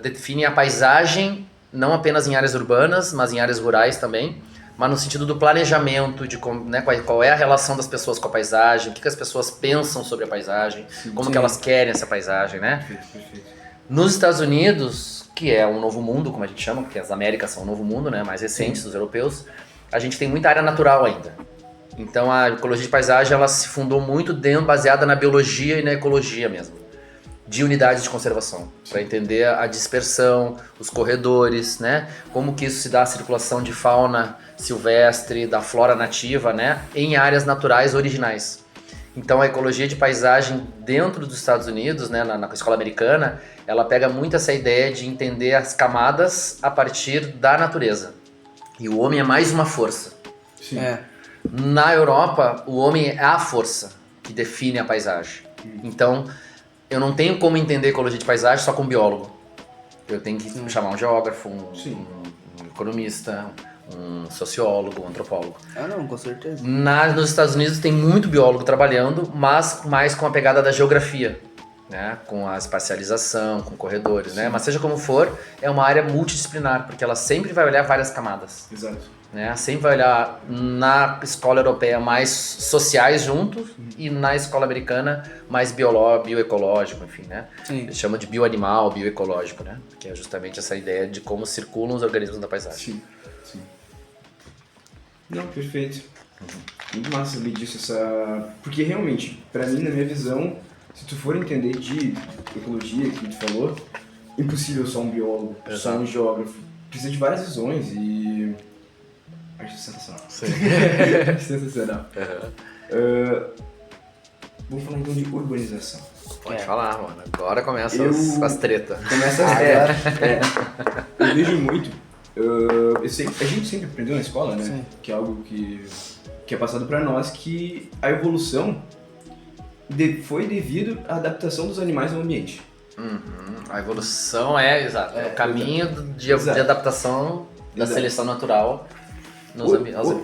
definem a paisagem não apenas em áreas urbanas, mas em áreas rurais também, mas no sentido do planejamento, de né, qual é a relação das pessoas com a paisagem, o que as pessoas pensam sobre a paisagem, como que elas querem essa paisagem, né?
Perfeito.
Nos Estados Unidos, que é um novo mundo, como a gente chama, porque as Américas são um novo mundo, né, mais recentes dos europeus, a gente tem muita área natural ainda. Então a ecologia de paisagem ela se fundou muito baseada na biologia e na ecologia mesmo, de unidades de conservação, para entender a dispersão, os corredores, né? Como que isso se dá a circulação de fauna silvestre, da flora nativa, né? Em áreas naturais originais. Então a ecologia de paisagem dentro dos Estados Unidos, né? Na escola americana, ela pega muito essa ideia de entender as camadas a partir da natureza. E o homem é mais uma força.
Sim.
Na Europa, o homem é a força que define a paisagem. Então, eu não tenho como entender ecologia de paisagem só com um biólogo. Eu tenho que chamar um geógrafo, um economista, um sociólogo, um antropólogo.
Não, com certeza.
Nos Estados Unidos tem muito biólogo trabalhando, mas mais com a pegada da geografia, né? Com a espacialização, com corredores, né? Mas seja como for, é uma área multidisciplinar, porque ela sempre vai olhar várias camadas.
Exato.
Né? Sempre vai olhar na escola europeia mais sociais juntos e na escola americana mais bioecológico, enfim, né?
Sim.
Eles chamam de bioanimal, bioecológico, né? Que é justamente essa ideia de como circulam os organismos da paisagem.
Sim. Não, perfeito. Muito massa saber disso, porque realmente, pra mim, na minha visão, se tu for entender de ecologia, que tu falou, impossível só um biólogo, só um geógrafo. Precisa de várias visões e... Acho sensacional.
Sim.
Sensacional. Vamos falar então de urbanização.
Pode falar, mano. Agora começa as tretas.
Começa eu vejo muito. A gente sempre aprendeu na escola, né?
Sim.
Que é algo que é passado pra nós, que a evolução foi devido à adaptação dos animais ao ambiente.
A evolução é o caminho de adaptação da seleção natural.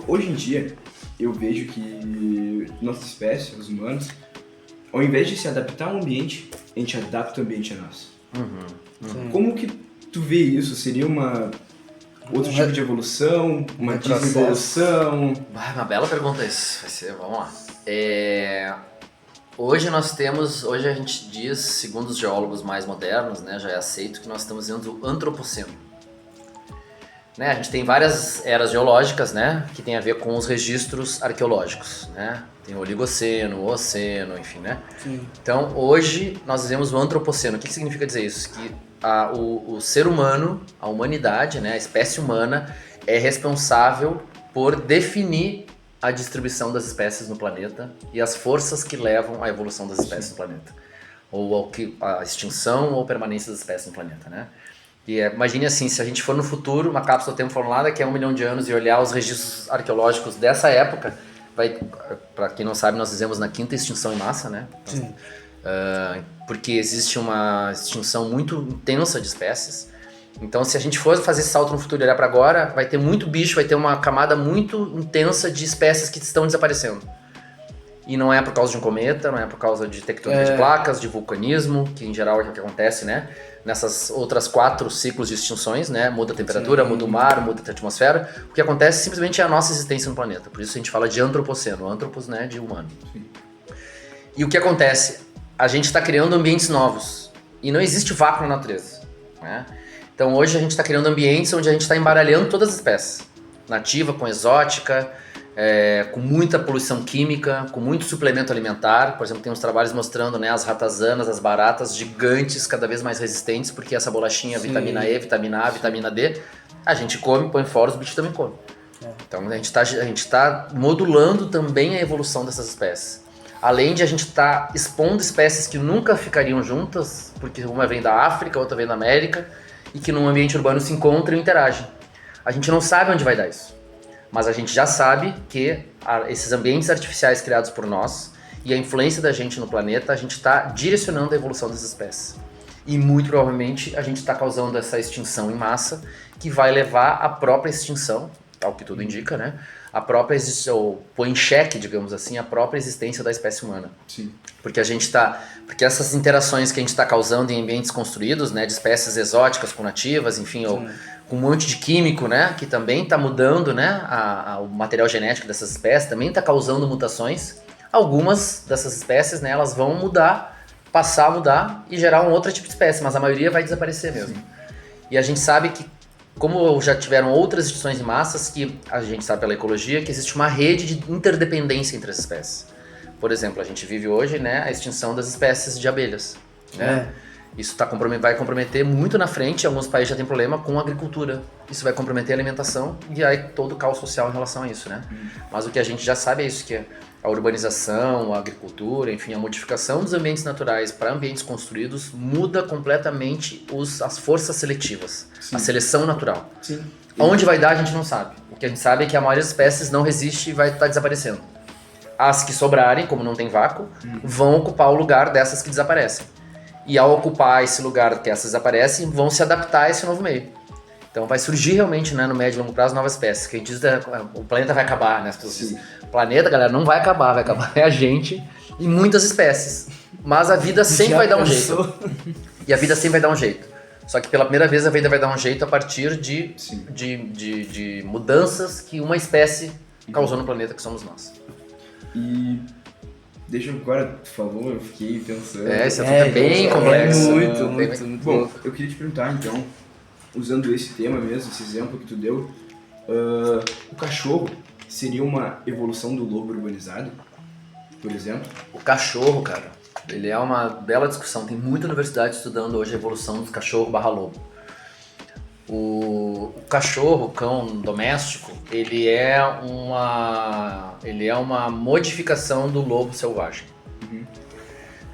Hoje em dia, eu vejo que nossa espécie, os humanos, ao invés de se adaptar ao ambiente, a gente adapta o ambiente a nós. Como que tu vê isso? Seria outro tipo de evolução? Uma desevolução?
Uma bela pergunta isso. Vai ser, vamos lá. Hoje a gente diz, segundo os geólogos mais modernos, né, já é aceito que nós estamos dentro do antropoceno. Né, a gente tem várias eras geológicas, né, que tem a ver com os registros arqueológicos, né? Tem o Oligoceno, o Oceno, enfim, né?
Sim.
Então, hoje nós vivemos o antropoceno. O que significa dizer isso? Que o ser humano, a humanidade, né, a espécie humana, é responsável por definir a distribuição das espécies no planeta e as forças que levam à evolução das espécies no planeta. Ou a extinção ou permanência das espécies no planeta, né? E imagine assim, se a gente for no futuro, uma cápsula do tempo formulada que é 1 milhão de anos e olhar os registros arqueológicos dessa época, para quem não sabe, nós vivemos na 5ª extinção em massa, né? Então,
Sim.
Porque existe uma extinção muito intensa de espécies. Então, se a gente for fazer esse salto no futuro e olhar para agora, vai ter muito bicho, vai ter uma camada muito intensa de espécies que estão desaparecendo. E não é por causa de um cometa, não é por causa de tectônica de placas, de vulcanismo, que em geral é o que acontece, né? Nessas outras 4 ciclos de extinções, né? Muda a temperatura, muda o mar, muda a atmosfera. O que acontece simplesmente é a nossa existência no planeta. Por isso a gente fala de antropoceno, antropos, né? De humano.
Sim.
E o que acontece? A gente está criando ambientes novos. E não existe vácuo na natureza, né? Então hoje a gente está criando ambientes onde a gente está embaralhando todas as espécies. Nativa com exótica, com muita poluição química, com muito suplemento alimentar. Por exemplo, tem uns trabalhos mostrando, né, as ratazanas, as baratas gigantes, cada vez mais resistentes, porque essa bolachinha, vitamina E, vitamina A, vitamina D, a gente come, põe fora, os bichos também comem. Então a gente tá modulando também a evolução dessas espécies. Além de a gente estar expondo espécies que nunca ficariam juntas, porque uma vem da África, outra vem da América, e que num ambiente urbano se encontram e interagem. A gente não sabe onde vai dar isso, mas a gente já sabe que esses ambientes artificiais criados por nós e a influência da gente no planeta, a gente está direcionando a evolução dessas espécies. E muito provavelmente a gente está causando essa extinção em massa, que vai levar à própria extinção, ao que tudo indica, né? A própria ou põe em xeque, digamos assim, a própria existência da espécie humana.
Sim.
Porque porque essas interações que a gente está causando em ambientes construídos, né, de espécies exóticas com nativas, enfim, ou com um monte de químico, né, que também está mudando, né, o material genético dessas espécies, também está causando mutações. Algumas dessas espécies, né, elas vão mudar, passar a mudar e gerar um outro tipo de espécie, mas a maioria vai desaparecer mesmo. E a gente sabe que, como já tiveram outras extinções em massas, que a gente sabe pela ecologia que existe uma rede de interdependência entre as espécies. Por exemplo, a gente vive hoje, né, a extinção das espécies de abelhas. Né? Isso vai comprometer muito na frente, alguns países já têm problema com a agricultura. Isso vai comprometer a alimentação e aí todo o caos social em relação a isso. Né? Mas o que a gente já sabe é isso, que a urbanização, a agricultura, enfim, a modificação dos ambientes naturais para ambientes construídos muda completamente as forças seletivas, a seleção natural.
Sim.
Onde vai dar a gente não sabe. O que a gente sabe é que a maioria das espécies não resiste e vai estar desaparecendo. As que sobrarem, como não tem vácuo, vão ocupar o lugar dessas que desaparecem. E ao ocupar esse lugar que essas desaparecem, vão se adaptar a esse novo meio. Então vai surgir realmente, né, no médio e longo prazo, novas espécies. Que a gente diz que o planeta vai acabar, né? As pessoas dizem, o planeta, galera, não vai acabar é a gente e muitas espécies. Mas a vida sempre vai dar um jeito. E a vida sempre vai dar um jeito. Só que pela primeira vez a vida vai dar um jeito a partir de mudanças que uma espécie causou no planeta, que somos nós.
E deixa eu agora, tu falou, eu fiquei pensando.
Isso é bem complexo.
Muito
Bom,
louco.
eu queria te perguntar então, usando esse tema mesmo, esse exemplo que tu deu, o cachorro seria uma evolução do lobo urbanizado, por exemplo?
O cachorro, cara, ele é uma bela discussão. Tem muita universidade estudando hoje a evolução do cachorro/lobo. O cachorro, o cão doméstico, ele é uma modificação do lobo selvagem.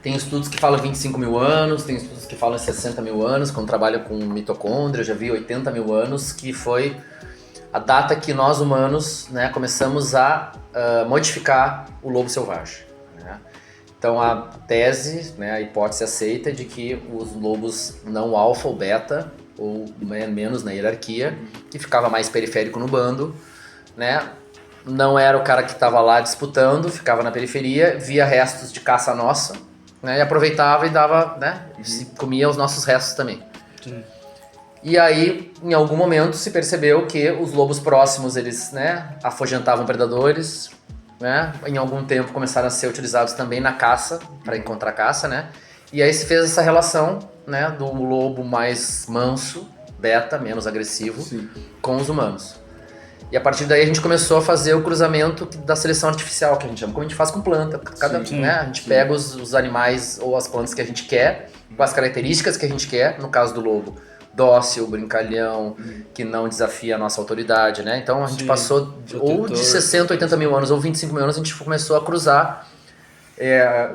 Tem estudos que falam 25 mil anos, tem estudos que falam 60 mil anos, quando trabalha com mitocôndria, eu já vi 80 mil anos, que foi a data que nós humanos, né, começamos a modificar o lobo selvagem. Né? Então a tese, né, a hipótese aceita de que os lobos não alfa ou beta, ou menos na hierarquia, que ficava mais periférico no bando, né? Não era o cara que estava lá disputando, ficava na periferia, via restos de caça nossa, né? E aproveitava e dava, né? Comia os nossos restos também.
Sim.
E aí, em algum momento, se percebeu que os lobos próximos, eles, né, afugentavam predadores, né? Em algum tempo começaram a ser utilizados também na caça, para encontrar caça, né? E aí se fez essa relação, né, do lobo mais manso, beta, menos agressivo, com os humanos. E a partir daí a gente começou a fazer o cruzamento da seleção artificial, que a gente chama, como a gente faz com planta. A gente pega os animais ou as plantas que a gente quer, com as características que a gente quer, no caso do lobo, dócil, brincalhão, que não desafia a nossa autoridade, né? Então a gente passou ou de 60, 80 mil anos ou 25 mil anos, a gente começou a cruzar,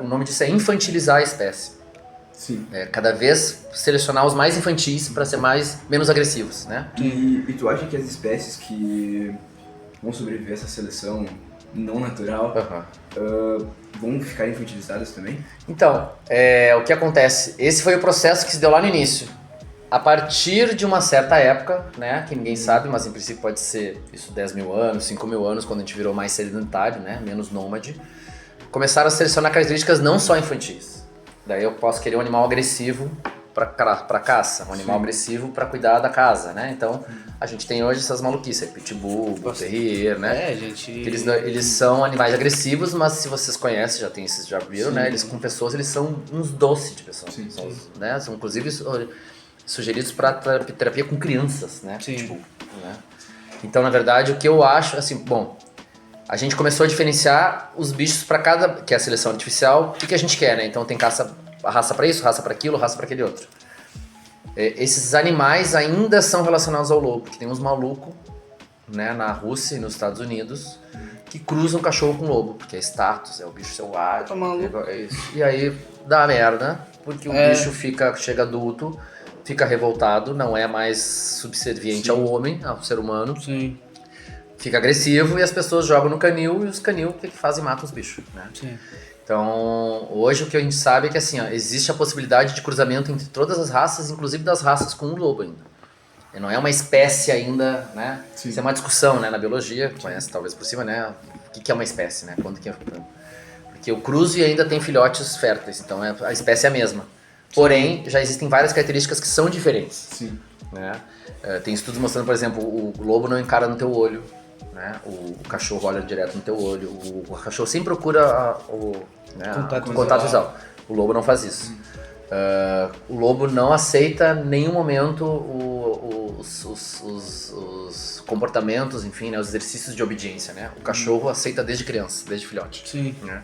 o nome disso é infantilizar a espécie.
Sim.
Cada vez selecionar os mais infantis para ser menos agressivos, né?
E tu acha que as espécies que vão sobreviver a essa seleção não natural vão ficar infantilizadas também?
Então, o que acontece? Esse foi o processo que se deu lá no início. A partir de uma certa época, né, que ninguém sabe, mas em princípio pode ser isso 10 mil anos, 5 mil anos, quando a gente virou mais sedentário, né, menos nômade, começaram a selecionar características não só infantis. Daí eu posso querer um animal agressivo para caça, um animal agressivo para cuidar da casa, né? Então a gente tem hoje essas maluquices, pitbull, bull terrier, né? Eles são animais agressivos, mas se vocês conhecem, já viram, né? Eles com pessoas, eles são uns doces de pessoas, né? São inclusive sugeridos para terapia com crianças, né? Pitbull, né? Então na verdade o que eu acho, assim, bom, a gente começou a diferenciar os bichos para cada, que é a seleção artificial, o que a gente quer, né? Então tem raça para isso, raça para aquilo, raça para aquele outro. Esses animais ainda são relacionados ao lobo, porque tem uns malucos, né, na Rússia e nos Estados Unidos que cruzam cachorro com lobo, porque é status, é o bicho selvagem.
Tá maluco.
É isso. E aí dá merda, porque o bicho chega adulto, fica revoltado, não é mais subserviente ao homem, ao ser humano.
Sim.
Fica agressivo e as pessoas jogam no canil e os canil o que fazem? Matam os bichos, né?
Sim.
Então, hoje o que a gente sabe é que assim, ó, existe a possibilidade de cruzamento entre todas as raças, inclusive das raças com o lobo ainda. E não é uma espécie ainda, né?
Sim.
Isso é uma discussão, né, na biologia, conhece talvez por cima, né? O que é uma espécie, né? Quando que é... Porque o cruze ainda tem filhotes férteis, então a espécie é a mesma. Porém, já existem várias características que são diferentes.
Sim.
Né? Tem estudos mostrando, por exemplo, o lobo não encara no teu olho, né? O cachorro olha direto no teu olho, o cachorro sempre procura o contato visual. O lobo não faz isso. O lobo não aceita em nenhum momento os comportamentos, enfim, né? Os exercícios de obediência, né? O cachorro aceita desde criança, desde filhote.
Sim.
Né?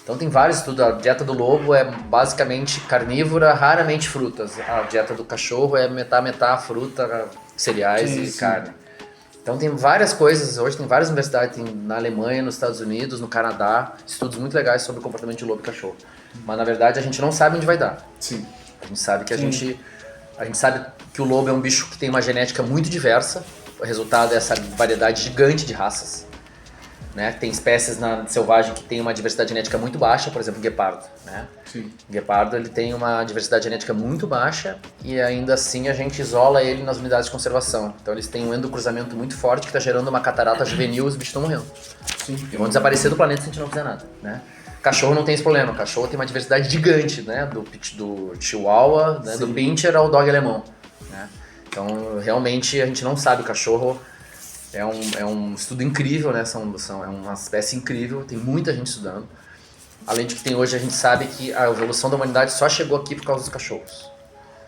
Então tem vários estudos, a dieta do lobo é basicamente carnívora, raramente frutas. A dieta do cachorro é metá fruta, cereais e carne. Então tem várias coisas, hoje tem várias universidades, tem na Alemanha, nos Estados Unidos, no Canadá, estudos muito legais sobre o comportamento de lobo e cachorro. Mas na verdade a gente não sabe onde vai dar.
Sim.
A gente sabe que a gente sabe que o lobo é um bicho que tem uma genética muito diversa, o resultado é essa variedade gigante de raças. Né? Tem espécies na selvagem que tem uma diversidade genética muito baixa, por exemplo, o guepardo. Né?
Sim.
O guepardo ele tem uma diversidade genética muito baixa e ainda assim a gente isola ele nas unidades de conservação. Então eles têm um endocruzamento muito forte que está gerando uma catarata juvenil e os bichos estão morrendo.
Sim.
E vão desaparecer do planeta se a gente não fizer nada. Né? Cachorro não tem esse problema. Cachorro tem uma diversidade gigante, né? Do chihuahua, né? Do pincher ao dog alemão. Né? Então realmente a gente não sabe. O cachorro é um estudo incrível, né? É uma espécie incrível, tem muita gente estudando. Além de que hoje a gente sabe que a evolução da humanidade só chegou aqui por causa dos cachorros.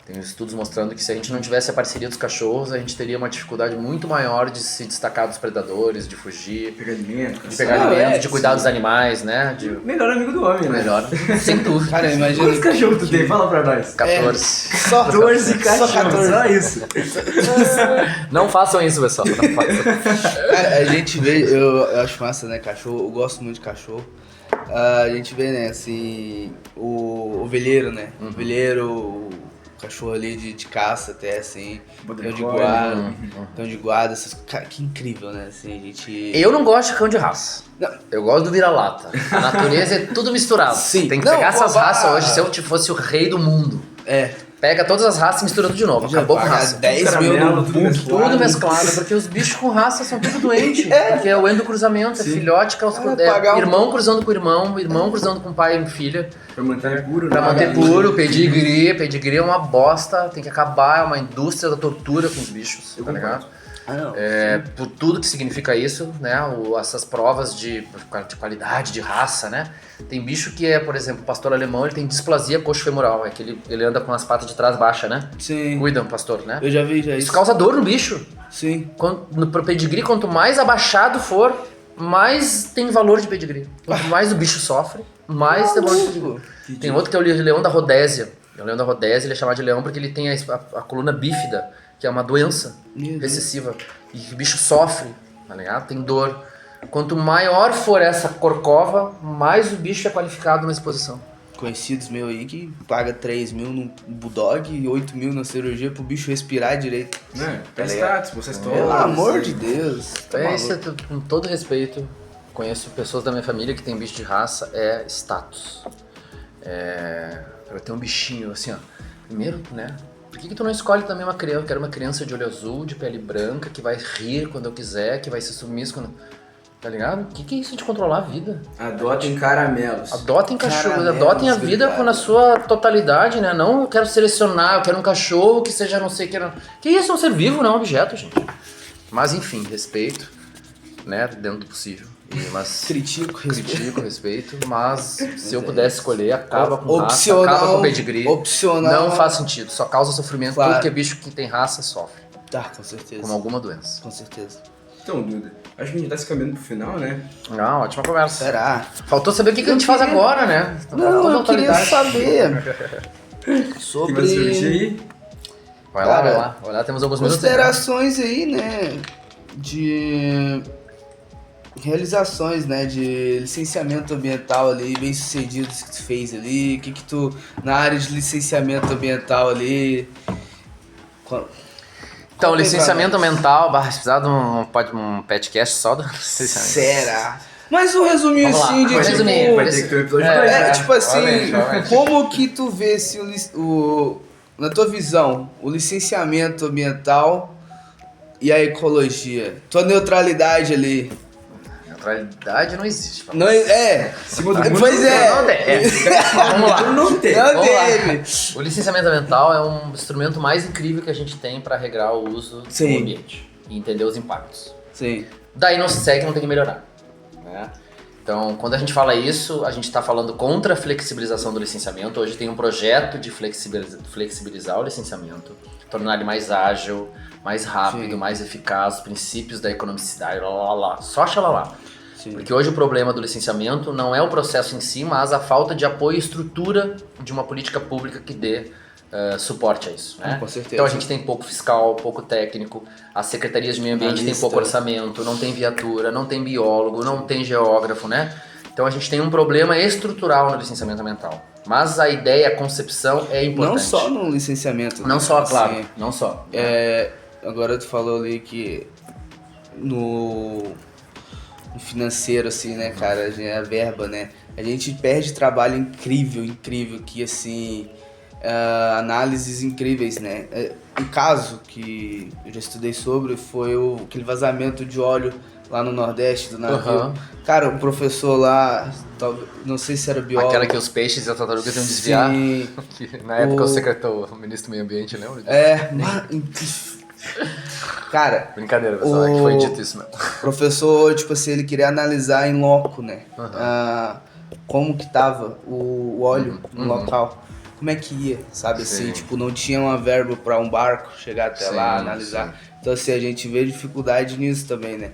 Tem estudos mostrando que se a gente não tivesse a parceria dos cachorros, a gente teria uma dificuldade muito maior de se destacar dos predadores, de fugir,
Pegar alimento,
de pegar alimento, de cuidar dos animais, né?
Melhor amigo do homem, né?
Melhor, sem dúvida.
Cara, imagina.
Quantos cachorros tu tem? Fala pra nós.
14.
Só
14 cachorros, só isso.
Não façam isso, pessoal. Não façam.
Cara, a gente vê, eu acho massa, né, cachorro, eu gosto muito de cachorro. A gente vê, né, assim, o ovelheiro, né, o cachorro ali de caça até, assim, cão de guarda, essas, cara, que incrível, né, assim, a gente...
Eu não gosto de cão de raça.
Não.
Eu gosto do vira-lata. A natureza é tudo misturado.
Sim.
Tem que
Não,
pegar
pô,
essas raças
bah.
hoje, se eu fosse o rei do mundo. Pega todas as raças e mistura tudo de novo.
Já
Acabou com
paga
raça.
10 mil
caramelo,
no
tudo
book.
mesclado.
Tudo mesclado, porque os bichos com raça são tudo doentes. Porque é o endocruzamento, é filhote,
pagar um-
irmão cruzando com irmão cruzando com pai e filha.
Pra manter puro,
Pra
né?
manter puro, pedigree é uma bosta, tem que acabar, é uma indústria da tortura com os bichos, tá ligado?
Não.
Por tudo que significa isso, né? Essas provas de qualidade, de raça, né? Tem bicho que é, por exemplo, o pastor alemão, ele tem displasia coxofemoral, é que ele anda com as patas de trás baixas, né?
Sim.
Cuidam, pastor, né?
Eu já vi já
Isso
isso.
causa dor no bicho.
Sim.
Pro pedigree, quanto mais abaixado for, mais tem valor de pedigree. Quanto mais o bicho sofre, mais tem valor de pedigree. Tem outro que é o leão da Rodésia. O leão da Rodésia, ele é chamado de leão porque ele tem a coluna bífida, que é uma doença recessiva. E o bicho sofre, tá ligado? Tem dor. Quanto maior for essa corcova, mais o bicho é qualificado na exposição.
Conhecidos meus aí que paga 3 mil no bulldog e 8 mil na cirurgia pro bicho respirar direito.
Né? Tá status, vocês todos.
Pelo amor de Deus. Tá
Isso,
maluco.
com todo respeito, conheço pessoas da minha família que tem bicho de raça, é status. Eu tenho um bichinho, assim, ó. Primeiro, né? Por que tu não escolhe também uma criança? Eu quero uma criança de olho azul, de pele branca, que vai rir quando eu quiser, que vai ser submisso quando... Tá ligado? O que é isso de controlar a vida?
Adotem caramelos.
Adotem cachorro,
Caramelos,
adotem a vida
obrigado.
na sua totalidade, né? Não eu quero selecionar, eu quero um cachorro que seja não sei o que. Que isso é um ser vivo, não é um objeto, gente. Mas enfim, respeito, né? Dentro do possível. Mas
Critico,
critico, respeito, mas se eu pudesse escolher, acaba com raça,
Opcional,
acaba com pedigree.
opcional.
Não faz sentido, só causa sofrimento.
Claro.
Tudo que é bicho que tem raça sofre,
Tá, com certeza.
com alguma doença.
Com certeza.
Então, Duda, acho que a gente tá se caminhando pro final, né?
Não, ótima conversa.
Será?
Faltou saber o que a gente faz agora, né?
Não, eu queria
Atualidade.
saber
Tem mais surgir
sobre
aí?
Vai lá,
Cara,
vai lá. Vai lá, temos alguns minutos.
considerações aí, né, de realizações, né, de licenciamento ambiental ali, bem sucedidos que tu fez ali, o que tu, na área de licenciamento ambiental ali...
Então, licenciamento ambiental, precisar de um podcast só do licenciamento.
Será? Mas um resuminho
Vamos lá,
assim de
vai
tipo...
resumir, vai
Tem que ter um episódio
É,
dois,
É,
né?
tipo assim,
Realmente.
como que tu vê se na tua visão, o licenciamento ambiental e a ecologia, tua neutralidade ali,
Neutralidade não existe.
não é,
Cima do muro
pois
não
é,
Não tem. Vamos lá.
Não tem.
não
Vamos lá.
teve,
O licenciamento ambiental é um instrumento mais incrível que a gente tem para regrar o uso
Sim.
do ambiente e entender os impactos.
sim,
Daí não se segue, não tem que melhorar. Né? Então, quando a gente fala isso, a gente está falando contra a flexibilização do licenciamento. Hoje tem um projeto de flexibilizar o licenciamento, tornar ele mais ágil, mais rápido,
Sim.
mais eficaz, os princípios da economicidade, lá, só xalala.
sim,
Porque hoje o problema do licenciamento não é o processo em si, mas a falta de apoio e estrutura de uma política pública que dê suporte a isso. Né?
Com certeza.
Então a gente tem pouco fiscal, pouco técnico, as secretarias de meio ambiente têm
Analista.
pouco orçamento, não tem viatura, não tem biólogo, não tem geógrafo, né? Então a gente tem um problema estrutural no licenciamento ambiental. Mas a ideia, a concepção é importante.
não só no licenciamento,
Não
né,
só,
assim,
claro, não só.
agora tu falou ali que no financeiro, assim, né, cara, a verba, né, a gente perde trabalho incrível, que, assim, análises incríveis, né. Um caso que eu já estudei sobre foi aquele vazamento de óleo lá no Nordeste do navio.
Aham.
Cara, o professor lá, não sei se era biólogo.
Aquela que os peixes e as tartarugas iam desviar.
Sim,
Que, na época o ministro do meio ambiente, lembra disso?
cara,
Brincadeira, pessoal, é que foi dito isso mesmo.
o professor, tipo assim, ele queria analisar em loco, né?
Aham.
Como que tava o óleo no
Uhum.
local. Como é que ia, sabe
Sim.
assim? Tipo, não tinha uma verba para um barco chegar até
Sim,
lá, analisar. Então, assim, a gente vê dificuldade nisso também, né?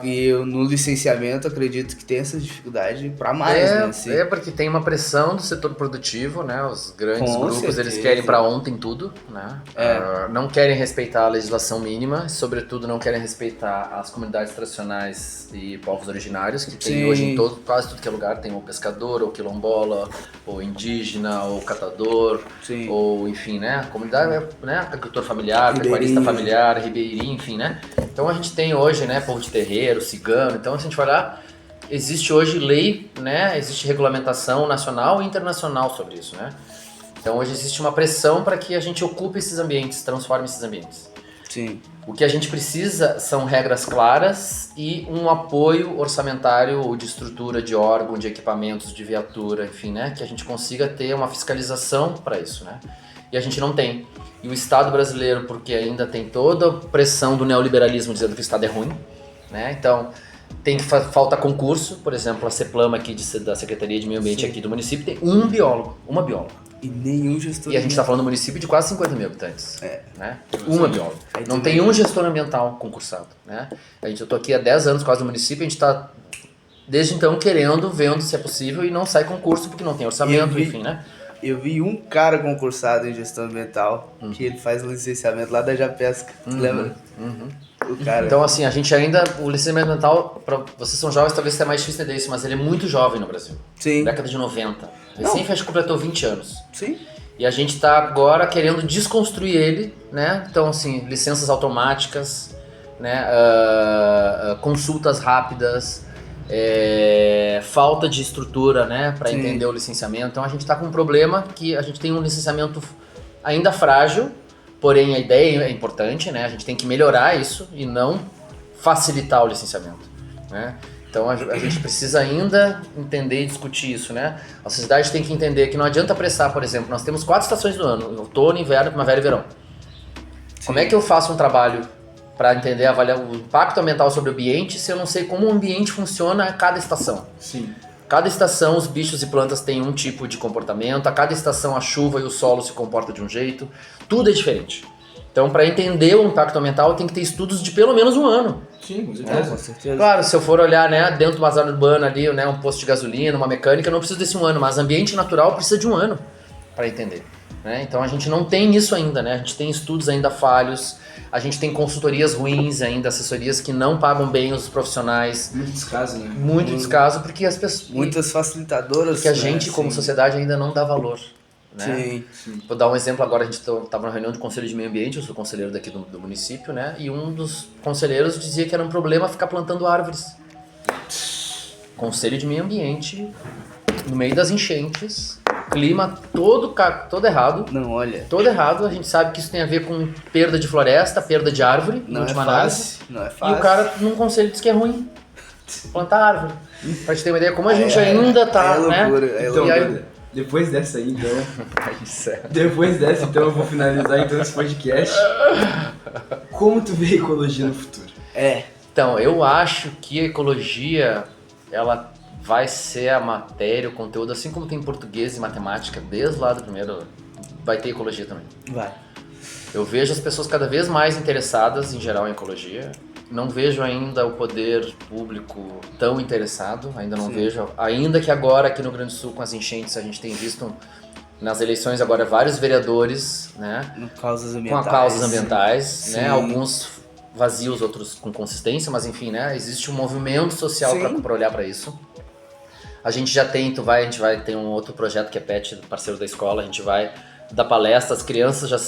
Eu no licenciamento, acredito que tem essa dificuldade para mais, né? Assim.
Porque tem uma pressão do setor produtivo, né? Os grandes
Com
grupos,
certeza.
eles querem para ontem tudo, né? Não querem respeitar a legislação mínima, sobretudo não querem respeitar as comunidades tradicionais e povos originários, que tem
Sim.
hoje em quase tudo que é lugar, tem o pescador, ou quilombola, ou indígena, ou catador,
Sim.
ou enfim, né? A comunidade, né? Agricultor familiar, pecuarista
Ribeirinho.
familiar, ribeirinho, enfim, né? Então a gente tem hoje, né, povo de terreiro, cigano, então se a gente for olhar, existe hoje lei, né, existe regulamentação nacional e internacional sobre isso, né? Então hoje existe uma pressão para que a gente ocupe esses ambientes, transforme esses ambientes.
Sim.
O que a gente precisa são regras claras e um apoio orçamentário ou de estrutura de órgão, de equipamentos, de viatura, enfim, né, que a gente consiga ter uma fiscalização para isso, né? E a gente não tem. E o Estado brasileiro, porque ainda tem toda a pressão do neoliberalismo dizendo que o Estado é ruim, né? Então, falta concurso, por exemplo, a CEPLAM aqui da Secretaria de Meio Ambiente
Sim.
aqui do município tem um biólogo, uma bióloga.
E nenhum gestor.
E a gente está falando de um município de quase 50 mil habitantes, né? Uma bióloga.
Aí
Não
tu
tem
vê.
um gestor ambiental concursado, né? Eu tô aqui há 10 anos quase no município, a gente está desde então vendo se é possível e não sai concurso porque não tem orçamento, enfim, né?
Eu vi um cara concursado em gestão ambiental, que ele faz licenciamento lá da Japesca, lembra? O cara.
Então, assim, a gente ainda, o licenciamento ambiental, pra vocês são jovens, talvez seja mais difícil entender isso, mas ele é muito jovem no Brasil.
Sim.
Década de 90. Recém completou 20 anos.
Sim.
E a gente está agora querendo desconstruir ele, né? Então, assim, licenças automáticas, né? Consultas rápidas, falta de estrutura, né? Para
Sim.
entender o licenciamento. Então, a gente está com um problema que a gente tem um licenciamento ainda frágil, porém a ideia é importante, né? A gente tem que melhorar isso e não facilitar o licenciamento, né? Então a gente precisa ainda entender e discutir isso, né? A sociedade tem que entender que não adianta apressar, por exemplo, nós temos 4 estações do ano, outono, inverno, primavera e verão. Como é que eu faço um trabalho para entender, avaliar o impacto ambiental sobre o ambiente se eu não sei como o ambiente funciona a cada estação?
Sim.
Cada estação os bichos e plantas têm um tipo de comportamento, a cada estação a chuva e o solo se comportam de um jeito, tudo é diferente. Então, para entender o impacto ambiental, tem que ter estudos de pelo menos 1 ano.
Sim, com
Com certeza.
Claro, se eu for olhar, né, dentro de uma zona urbana ali, né, um posto de gasolina, uma mecânica, eu não preciso desse 1 ano, mas ambiente natural precisa de 1 ano para entender. Né? Então a gente não tem isso ainda, né? A gente tem estudos ainda falhos, a gente tem consultorias ruins ainda, assessorias que não pagam bem os profissionais.
Muito descaso, né?
Muito descaso, porque as pessoas...
Muitas facilitadoras.
Porque a gente,
né?
como
Sim.
sociedade, ainda não dá valor. Né?
Sim.
Vou dar um exemplo agora, a gente estava na reunião de conselho de meio ambiente, eu sou conselheiro daqui do município, né? E um dos conselheiros dizia que era um problema ficar plantando árvores. Conselho de meio ambiente, no meio das enchentes, clima todo errado.
Não, olha.
Todo errado, a gente sabe que isso tem a ver com perda de floresta, perda de árvore,
Não é
última análise.
fácil. Não é
E
fácil.
o cara, num conselho, diz que é ruim plantar árvore. Pra te ter uma ideia, como a gente ainda tá,
é
né?
loucura, é
Então,
E aí-
brother, depois dessa aí, então...
Isso é.
Depois dessa, então, eu vou finalizar então esse podcast. Como tu vê a ecologia no futuro?
Então, eu acho que a ecologia, ela vai ser a matéria, o conteúdo, assim como tem português e matemática, desde lá do primeiro, vai ter ecologia também.
Vai.
Eu vejo as pessoas cada vez mais interessadas, em geral, em ecologia. Não vejo ainda o poder público tão interessado, ainda não vejo. Ainda que agora, aqui no Rio Grande do Sul, com as enchentes, a gente tem visto nas eleições agora vários vereadores, né?
Causas
Com
ambientais.
causas ambientais,
Sim.
né? Alguns vazios, outros com consistência, mas enfim, né? Existe um movimento social
Sim.
para olhar para isso. A gente já tem, a gente vai ter um outro projeto que é PET, parceiro da escola, a gente vai dar palestra, as crianças já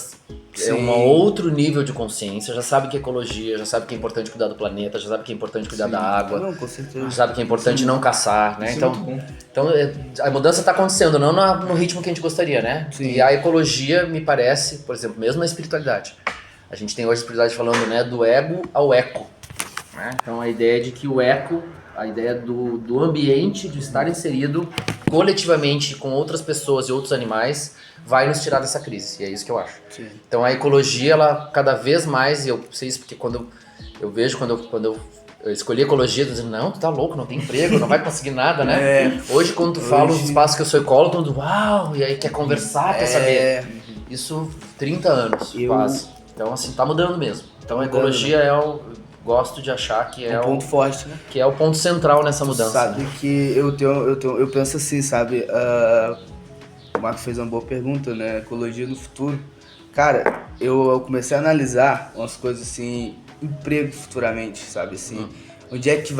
é um outro nível de consciência, já sabe que é ecologia, já sabe que é importante cuidar do planeta, já sabe que é importante cuidar da água,
Não, com certeza.
já sabe que é importante não caçar, né?
Isso é muito bom.
Então a mudança está acontecendo, não no ritmo que a gente gostaria, né?
Sim.
E a ecologia me parece, por exemplo, mesmo na espiritualidade. A gente tem hoje a espiritualidade falando, né, do ego ao eco. Né? Então a ideia de que o eco, a ideia do ambiente, de estar inserido coletivamente com outras pessoas e outros animais, vai nos tirar dessa crise. E é isso que eu acho.
Sim.
Então a ecologia, ela cada vez mais, e eu sei isso porque quando eu vejo, quando eu escolhi ecologia, eu dizendo, não, tu tá louco, não tem emprego, não vai conseguir nada, né? Hoje, quando tu fala nos espaços que eu sou ecólogo, todo mundo, uau, e aí quer conversar, quer saber. Isso 30 anos, quase. Então, assim, tá mudando mesmo. Então, a ecologia gosto de achar que é
um ponto forte, né?
que é o ponto central nessa mudança.
Sabe que eu penso assim, sabe? O Marco fez uma boa pergunta, né? Ecologia no futuro. Cara, eu comecei a analisar umas coisas assim, emprego futuramente, sabe? Assim, onde é que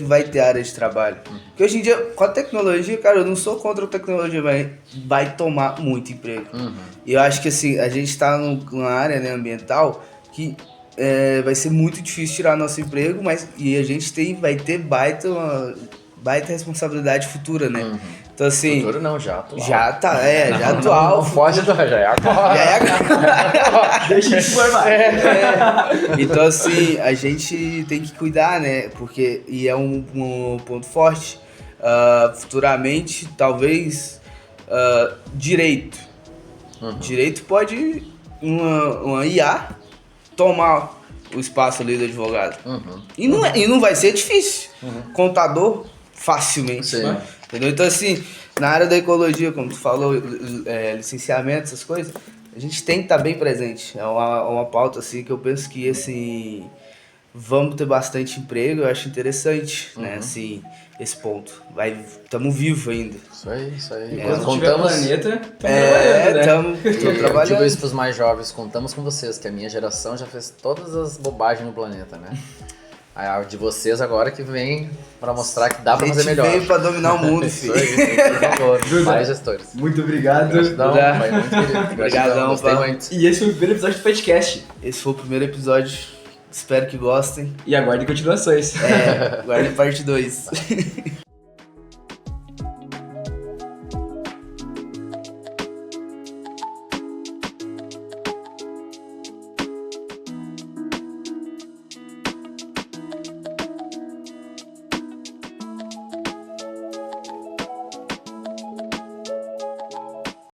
vai ter área de trabalho? Porque hoje em dia, com a tecnologia, cara, eu não sou contra a tecnologia, mas vai tomar muito emprego. E eu acho que assim, a gente tá numa área, né, ambiental que vai ser muito difícil tirar nosso emprego, e a gente vai ter baita responsabilidade futura, né? Então assim...
Futuro não, já atual.
Já tá, já atual.
Não foge do... Já é agora.
Já é agora.
Deixa eu te informar.
Então assim, a gente tem que cuidar, né? Porque, e é um ponto forte, futuramente, talvez, direito. Direito pode uma IA tomar o espaço ali do advogado. E não vai ser difícil. Contador, facilmente.
Sim.
Entendeu? Então assim, na área da ecologia, como tu falou, licenciamento, essas coisas, a gente tem que estar bem presente. É uma pauta assim que eu penso que assim, vamos ter bastante emprego, eu acho interessante, né? Assim, esse ponto. Estamos vivos ainda.
Isso aí.
Enquanto tiver planeta,
Estamos
Eu digo
trabalhando.
isso pros mais jovens, contamos com vocês, que a minha geração já fez todas as bobagens no planeta, né? A de vocês agora que vem pra mostrar que dá pra fazer melhor.
veio pra dominar o mundo,
Isso
filho.
aí, por favor, mais gestores.
Muito obrigado.
Gratidão,
Duda.
foi muito querido.
Obrigadão,
Gratidão, gostei
Paulo.
muito.
E esse foi o primeiro episódio do podcast.
Esse foi o primeiro episódio. Espero que gostem.
E aguarde continuações.
Guarde parte 2.